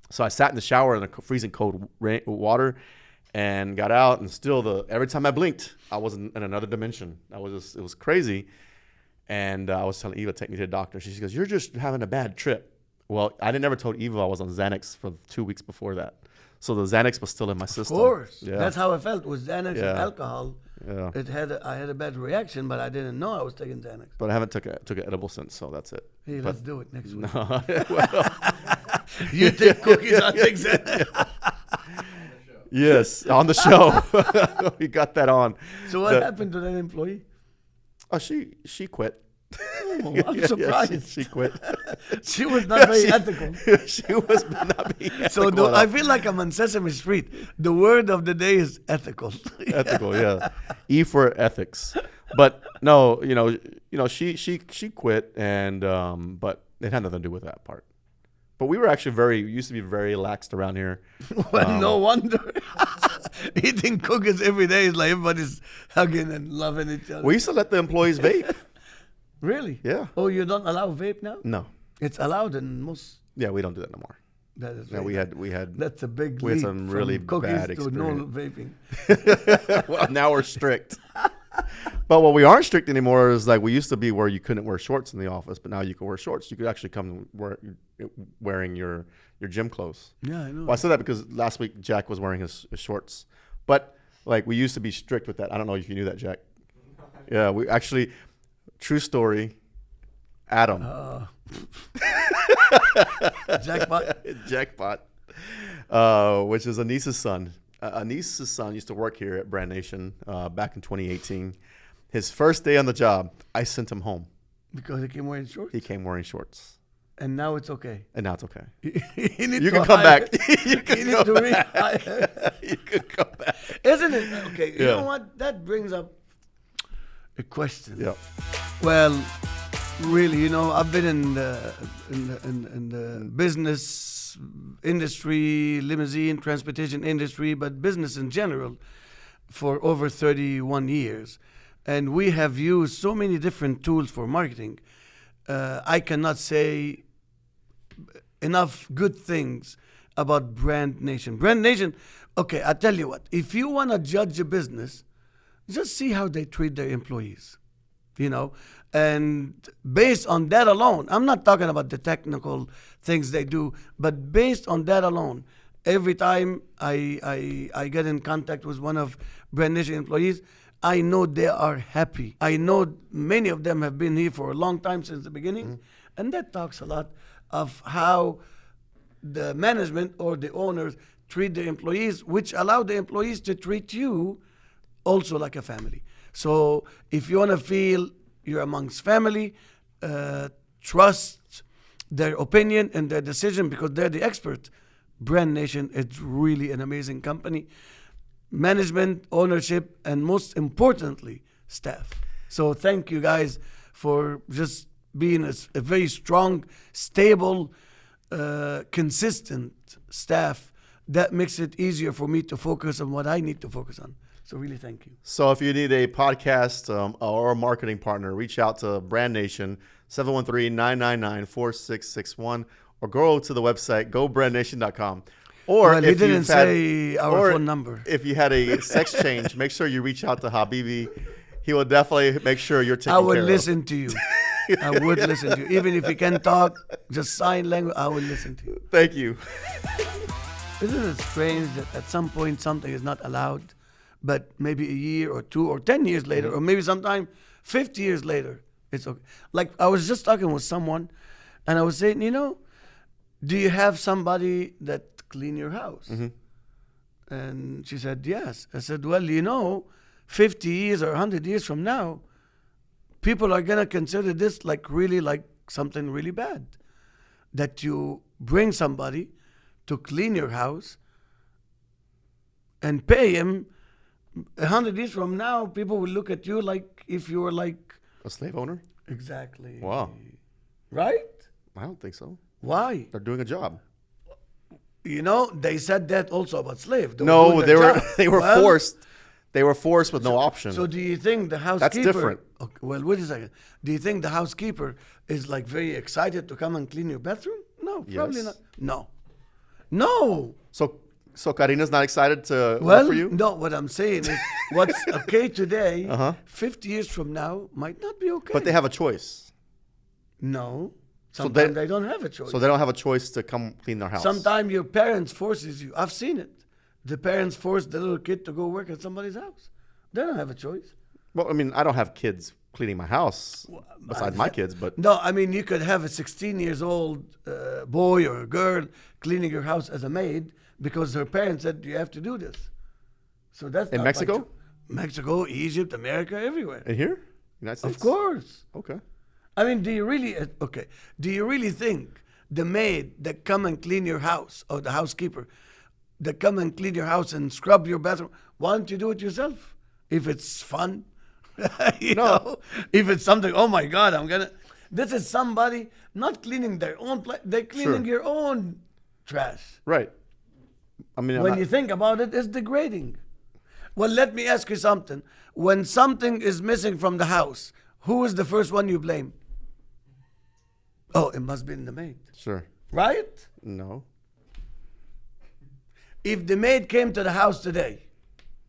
So I sat in the shower in the freezing cold water and got out, and still every time I blinked, I was in another dimension. It was crazy. And I was telling Eva, "Take me to the doctor." She goes, "You're just having a bad trip." Well, I never told Eva I was on Xanax for 2 weeks before that. So the Xanax was still in my system. Of course. Yeah. That's how I felt with Xanax Yeah. and alcohol. Yeah. I had a bad reaction, but I didn't know I was taking Xanax. But I haven't took an edible since, so that's it. Hey, But- let's do it next week. Well, You take cookies, I take Xanax. yes, on the show. We got that on. So what The- happened to that employee? Oh, she quit. Oh, I'm Yeah, surprised. she quit. She was not very She- ethical. She was not being So ethical at all. I feel like I'm on Sesame Street. The word of the day is ethical. Ethical, yeah. E for ethics. But no, she quit, and but it had nothing to do with that part. But we used to be very laxed around here. Well, no wonder. Eating cookies every day is like everybody's hugging and loving each other. We used to let the employees vape. Really? Yeah. Oh, you don't allow vape now? No. It's allowed in most. Yeah, we don't do that no more. That is Yeah, very we had. That's a big we had leap some from really cookies bad to no experience. vaping. Well, now we're strict. But what we aren't strict anymore is like we used to be where you couldn't wear shorts in the office, but now you can wear shorts. You could actually come wearing your gym clothes. Yeah, I know. Well, I said that because last week Jack was wearing his shorts. But like we used to be strict with that. I don't know if you knew that, Jack. Yeah, we actually, true story, Adam. Jackpot. Jackpot. Which is Anis's son. Anis's son used to work here at Brand Nation back in 2018. His first day on the job, I sent him home. Because he came wearing shorts? He came wearing shorts. And now it's okay. And now it's okay. You can come back. You can You can come back. Isn't it? Okay, you Yeah. know what? That brings up a question. Yeah. Well, really, you know, I've been in the business industry, limousine, transportation industry, but business in general for over 31 years. And we have used so many different tools for marketing. I cannot say enough good things about Brand Nation. Brand Nation, okay, I tell you what, if you want to judge a business, just see how they treat their employees, you know, and based on that alone, I'm not talking about the technical things they do, but based on that alone, every time I get in contact with one of Brand Nation employees, I know they are happy. I know many of them have been here for a long time since the beginning, and that talks a lot of how the management or the owners treat the employees, which allow the employees to treat you also like a family. So if you want to feel you're amongst family, trust their opinion and their decision because they're the expert. Brand Nation is really an amazing company. Management, ownership, and most importantly, staff. So thank you guys for just being a very strong, stable, consistent staff. That makes it easier for me to focus on what I need to focus on. So really thank you. So if you need a podcast or a marketing partner, reach out to Brand Nation, 713-999-4661, or go to the website, gobrandnation.com. Or Well, he if didn't you've had, say our or phone number. if you had a sex change, make sure you reach out to Habibi. He will definitely make sure you're taken I would care of. listen to you. I would listen to you. Even if you can't talk, just sign language, I will listen to you. Thank you. Isn't it strange that at some point something is not allowed, but maybe a year or 2 or 10 years later, or maybe sometime 50 years later, it's okay. Like I was just talking with someone, and I was saying, you know, do you have somebody that clean your house? And she said, yes. I said, well, you know, 50 years or 100 years from now, people are going to consider this like really like something really bad. That you bring somebody to clean your house and pay him. 100 years from now, people will look at you like if you were like... A slave owner? Exactly. Wow. Right? I don't think so. Why? They're doing a job. You know, they said that also about slaves. No, they were Well, forced. They were forced with no option. So do you think the housekeeper... different. Okay, well, wait a second. Do you think the housekeeper is like very excited to come and clean your bathroom? No, probably Yes. not. No. No. So Karina's not excited to Well, work for you? no, what I'm saying is what's okay today, Uh-huh. 50 years from now, might not be okay. But they have a choice. No. So Sometimes they- they don't have a choice. So they don't have a choice to come clean their house. Sometimes your parents forces you. I've seen it. The parents force the little kid to go work at somebody's house. They don't have a choice. Well, I mean, I don't have kids cleaning my house besides my kids, but No, I mean, you could have a 16 years old boy or a girl cleaning your house as a maid because her parents said you have to do this. So that's In not by Mexico? Mexico, Egypt, America, everywhere. in here, United States, Of course. Okay. I mean, do you really think the maid that come and clean your house or the housekeeper that come and clean your house and scrub your bathroom, why don't you do it yourself? If it's fun, you No. know, if it's something, oh my God, I'm gonna. This is somebody not cleaning their own place. They're cleaning Sure. your own trash. Right. I mean, I'm When not- you think about it, it's degrading. Well, let me ask you something. When something is missing from the house, who is the first one you blame? Oh, it must be in the maid, sure. right? No. If the maid came to the house today,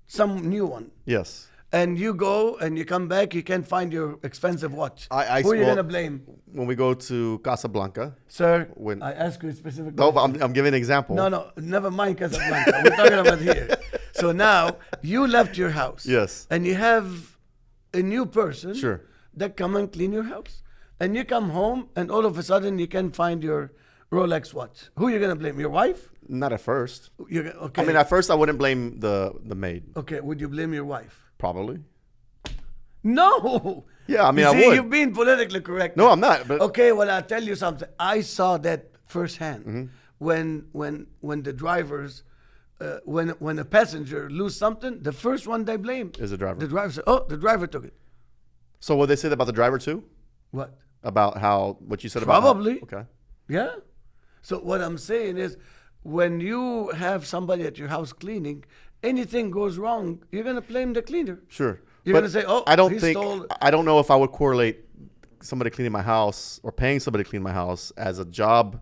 some new one, Yes. and you go and you come back, you can't find your expensive watch. I Who are you well, gonna blame, When we go to Casablanca. sir? When- I ask you a specific. No, but question. I'm giving an example. No, never mind Casablanca. We're talking about here. So now you left your house. Yes. And you have a new person. Sure. That come and clean your house, and you come home, and all of a sudden you can't find your Rolex watch. Who are you gonna blame? Your wife? Not at first. Okay. I mean, at first I wouldn't blame the maid. Okay. Would you blame your wife? Probably. No. Yeah, I mean, You I see, would. you're being politically correct. No, I'm not. But Okay, well, I'll tell you something. I saw that firsthand Mm-hmm. when the drivers, when a passenger lose something, the first one they blame Is the driver. The driver said, "Oh, the driver took it." So would they say that about the driver too? What? About how what you said about Probably. okay. Yeah. So what I'm saying is, when you have somebody at your house cleaning, anything goes wrong, you're gonna blame the cleaner. Sure. You're But gonna say, "Oh, I don't he think stole-" I don't know if I would correlate somebody cleaning my house or paying somebody to clean my house as a job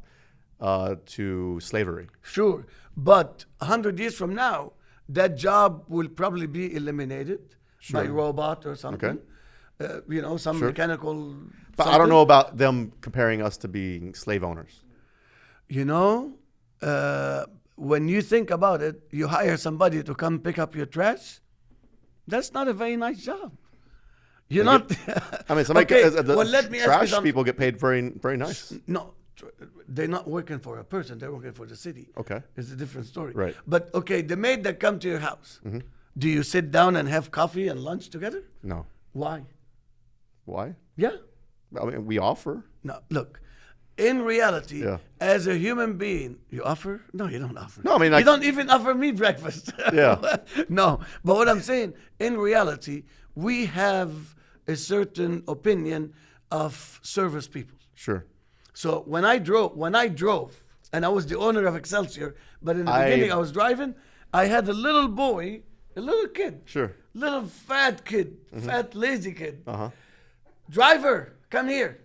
to slavery. Sure, but 100 years from now, that job will probably be eliminated by Sure. robot or something. Okay. Some Sure. mechanical. But I something. don't know about them comparing us to being slave owners. You know, when you think about it, you hire somebody to come pick up your trash. That's not a very nice job. You're not. I mean, somebody Okay, the well, let me ask you trash something. people get paid very very nice. No, they're not working for a person. They're working for the city. Okay. It's a different story. Right. But okay, the maid that come to your house, do you sit down and have coffee and lunch together? No. Why? Why? Yeah. I mean, we offer. No, look. In reality, Yeah. as a human being, you offer? No, you don't offer. No, I mean, you like- don't even offer me breakfast. Yeah. No, but what I'm saying, in reality, we have a certain opinion of service people. Sure. So when I drove, and I was the owner of Excelsior, but in the I- beginning I was driving, I had a little boy, a little kid, Sure. little fat kid, fat lazy kid. Uh-huh. Driver, come here.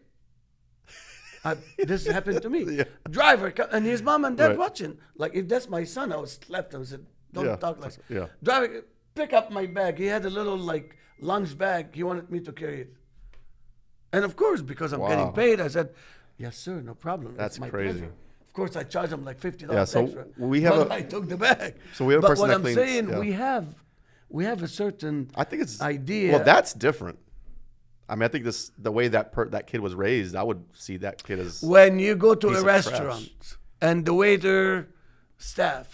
This happened to me. Yeah. Driver, come, and his mom and dad Right. watching. Like if that's my son, I would slap him and said, "Don't Yeah. talk like." Yeah. Driver, pick up my bag. He had a little like lunch bag. He wanted me to carry it. And of course, because I'm getting Wow. paid, I said, "Yes, sir, no problem." That's It's my crazy. pleasure." Of course, I charged him like $50 Yeah, so extra. we have but a- I took the bag. So we have a but person what that I'm cleans, saying, yeah. we have a certain I think it's idea. Well, that's different. I mean, I think the way that kid was raised, I would see that kid as When you go to piece a of restaurant and the waiter, staff,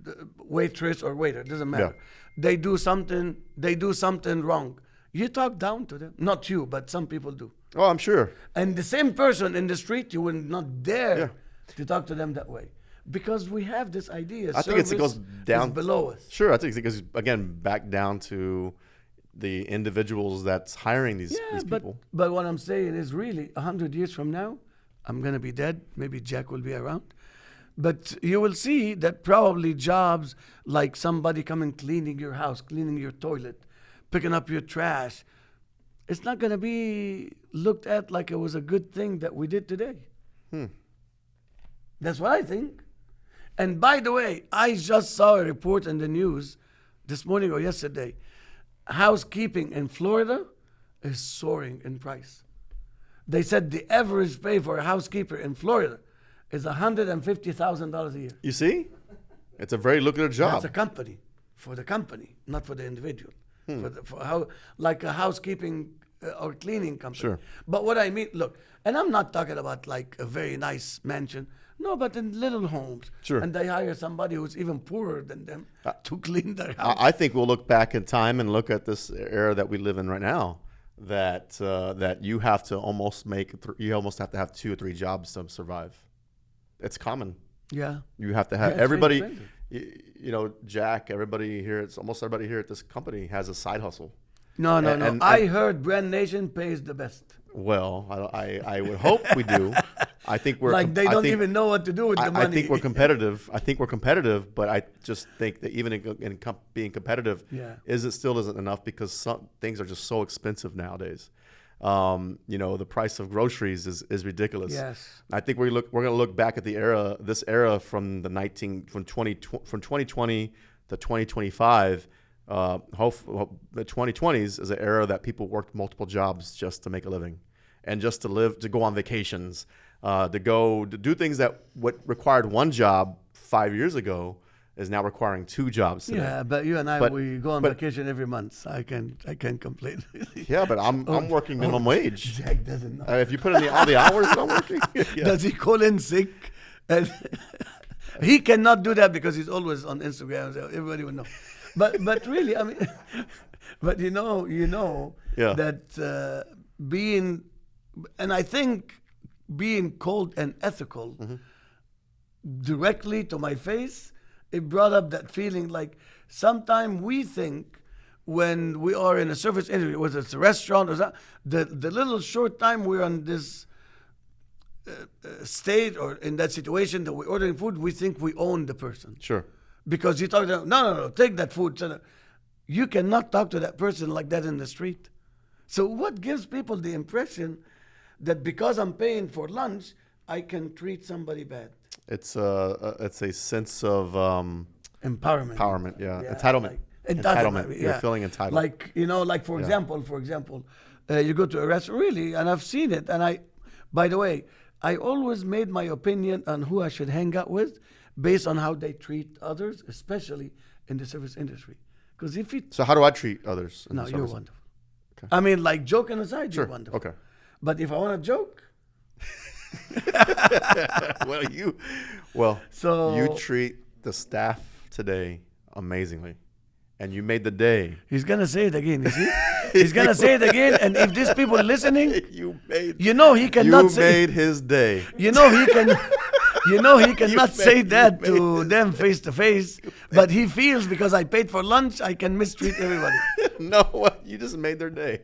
the waitress or waiter, doesn't matter. Mm-hmm. Yeah. They do something wrong. You talk down to them. Not you, but some people do. Oh, I'm sure. And the same person in the street, you will not dare Yeah. to talk to them that way. Because we have this idea. I think it goes service down is below us. Sure, I think it goes again back down to the individuals that's hiring these people. But what I'm saying is really 100 years from now, I'm going to be dead. Maybe Jack will be around. But you will see that probably jobs like somebody coming cleaning your house, cleaning your toilet, picking up your trash, it's not going to be looked at like it was a good thing that we did today. That's what I think. And by the way, I just saw a report in the news this morning or yesterday. Housekeeping in Florida is soaring in price. They said the average pay for a housekeeper in Florida is $150,000 a year. You see, it's a very lucrative job. That's a company, for the company, not for the individual. Like a housekeeping or cleaning company. Sure. But what I mean, look, and I'm not talking about like a very nice mansion. No, but in little homes. Sure. And they hire somebody who's even poorer than them to clean their house. I think we'll look back in time and look at this era that we live in right now. That you have to almost you almost have to have 2 or 3 jobs to survive. It's common. Yeah. You have to have Yeah, it's very everybody. expensive. You know, Jack. Almost everybody here at this company has a side hustle. No. And- I heard Brand Nation pays the best. Well, I would hope we do. I think we're Like they I don't think- even know what to do with the I money. think we're competitive. I think we're competitive, but I just think that even being competitive, Yeah. still isn't enough because some things are just so expensive nowadays. The price of groceries is ridiculous. Yes. I think we're going to look back at this era from 2020 to 2025. The 2020s is an era that people worked multiple jobs just to make a living, and just to live, to go on vacations, to do things that what required one job 5 years ago is now requiring two jobs today. Yeah, but you and I, But- we go on but- vacation every month. I can't complain. Yeah, but I'm working minimum wage. Jack doesn't know. If you put in all the hours that I'm working, yeah. Does he call in sick? And he cannot do that because he's always on Instagram. So everybody would know. But really, I mean, but you know Yeah. that being, and I think being cold and ethical directly to my face, it brought up that feeling like sometimes we think when we are in a service industry, whether it's a restaurant or something, the little short time we're on this state or in that situation that we're ordering food, we think we own the person. Sure. Because you talk to them, no, take that food. So you cannot talk to that person like that in the street. So what gives people the impression that because I'm paying for lunch, I can treat somebody bad? It's a sense of Empowerment. empowerment. Yeah. Entitlement. Entitlement. You're feeling entitled. Like for example, you go to a restaurant, really, and I've seen it. And by the way, I always made my opinion on who I should hang out with based on how they treat others, especially in the service industry. Because if it, So how do I treat others? in no, the you're service? wonderful. Okay. I mean, like joking aside, Sure. you're wonderful. Okay. But if I want to joke, Well, So- you treat the staff today amazingly, and you made the day. he's gonna say it again. You see, he's gonna say it again. And if these people listening, You made. you know he cannot You say. made his day. You know he can. You know he cannot say you that to made them face to face, but he feels because I paid for lunch, I can mistreat everybody. No, you just made their day.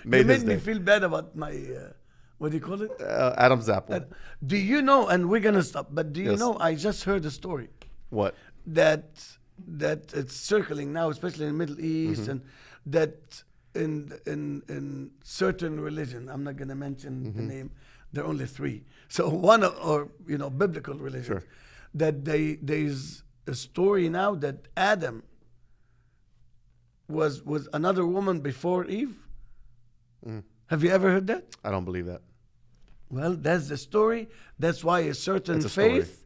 You Made made his me day. feel bad about my what do you call it? Adam's apple. Do you know? And we're gonna stop. But do you Yes. know? I just heard a story What? that it's circling now, especially in the Middle East, Mm-hmm. and that in certain religion. I'm not gonna mention Mm-hmm. the name. There are only three. So one or biblical religion. Sure. That there's a story now that Adam was another woman before Eve. Mm. Have you ever heard that? I don't believe that. Well, that's the story. That's why a certain It's a story. faith,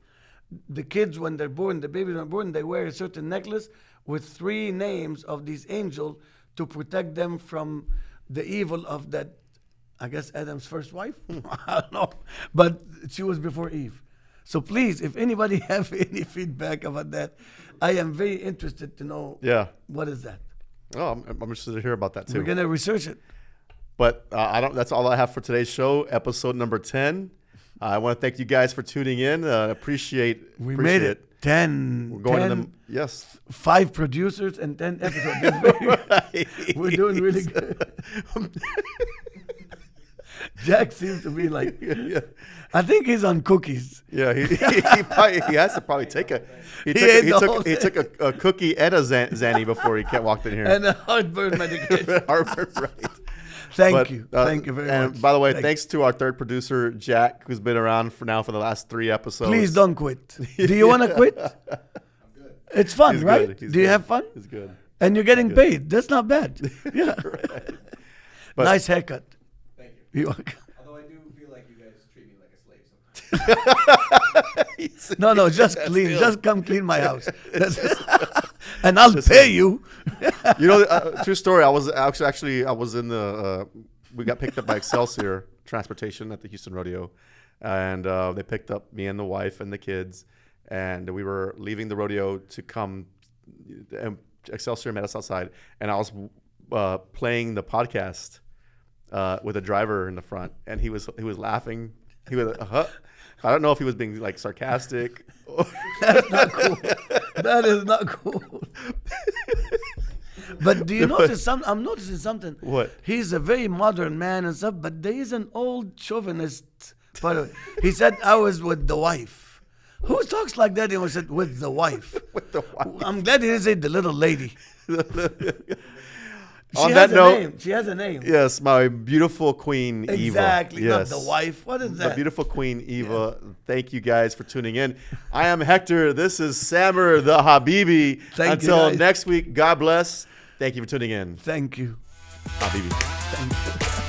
the kids when they're born, the babies are born, they wear a certain necklace with 3 names of these angels to protect them from the evil of that, I guess, Adam's first wife. I don't know, but she was before Eve. So please, if anybody have any feedback about that, I am very interested to know Yeah. what is that. Oh, I'm interested to hear about that too. We're gonna research it. But I don't. That's all I have for today's show, episode number 10. I want to thank you guys for tuning in. Appreciate. We made appreciate it. 10. We're going 10 to them. Yes. 5 producers and 10 episodes. That's very- Right. We're doing really good. Jack seems to be like, Yeah. I think he's on cookies. Yeah, he has to probably take a he ate the whole took a cookie and a Zanny before he walked in here. And a heartburn medication. Harvard, right? Thank But, you. Thank you very and much. by the way, Thank thanks to our third producer Jack, who's been around for the last 3 episodes. Please don't quit. Do you want to quit? I'm good. It's fun, He's right? good. He's Do you good. have fun? He's good. And you're getting good. paid. That's not bad. Yeah. But- Nice haircut. Thank you. You welcome. Although I do feel like you guys treat me like a slave sometimes. No, just clean. Just come clean my house. And I'll pay you. You know, true story. I was in the. We got picked up by Excelsior Transportation at the Houston Rodeo, and they picked up me and the wife and the kids, and we were leaving the rodeo to come. And Excelsior met us outside, and I was playing the podcast with a driver in the front, and he was laughing. He was. I don't know if he was being like sarcastic. That's not cool. That is not cool. But do you notice something? I'm noticing something. What? He's a very modern man and stuff, but there is an old chauvinist part of it. He said, I was with the wife. Who talks like that? He was said, with the wife. With the wife. I'm glad he didn't say the little lady. On that note, She has a name. yes, my beautiful queen Eva. Exactly, Yes. not the wife. What is The that? beautiful queen Eva. Thank you guys for tuning in. I am Hector. This is Samer the Habibi. Thank you, Until guys. next week, God bless. Thank you for tuning in. Thank you. Habibi. Thank you.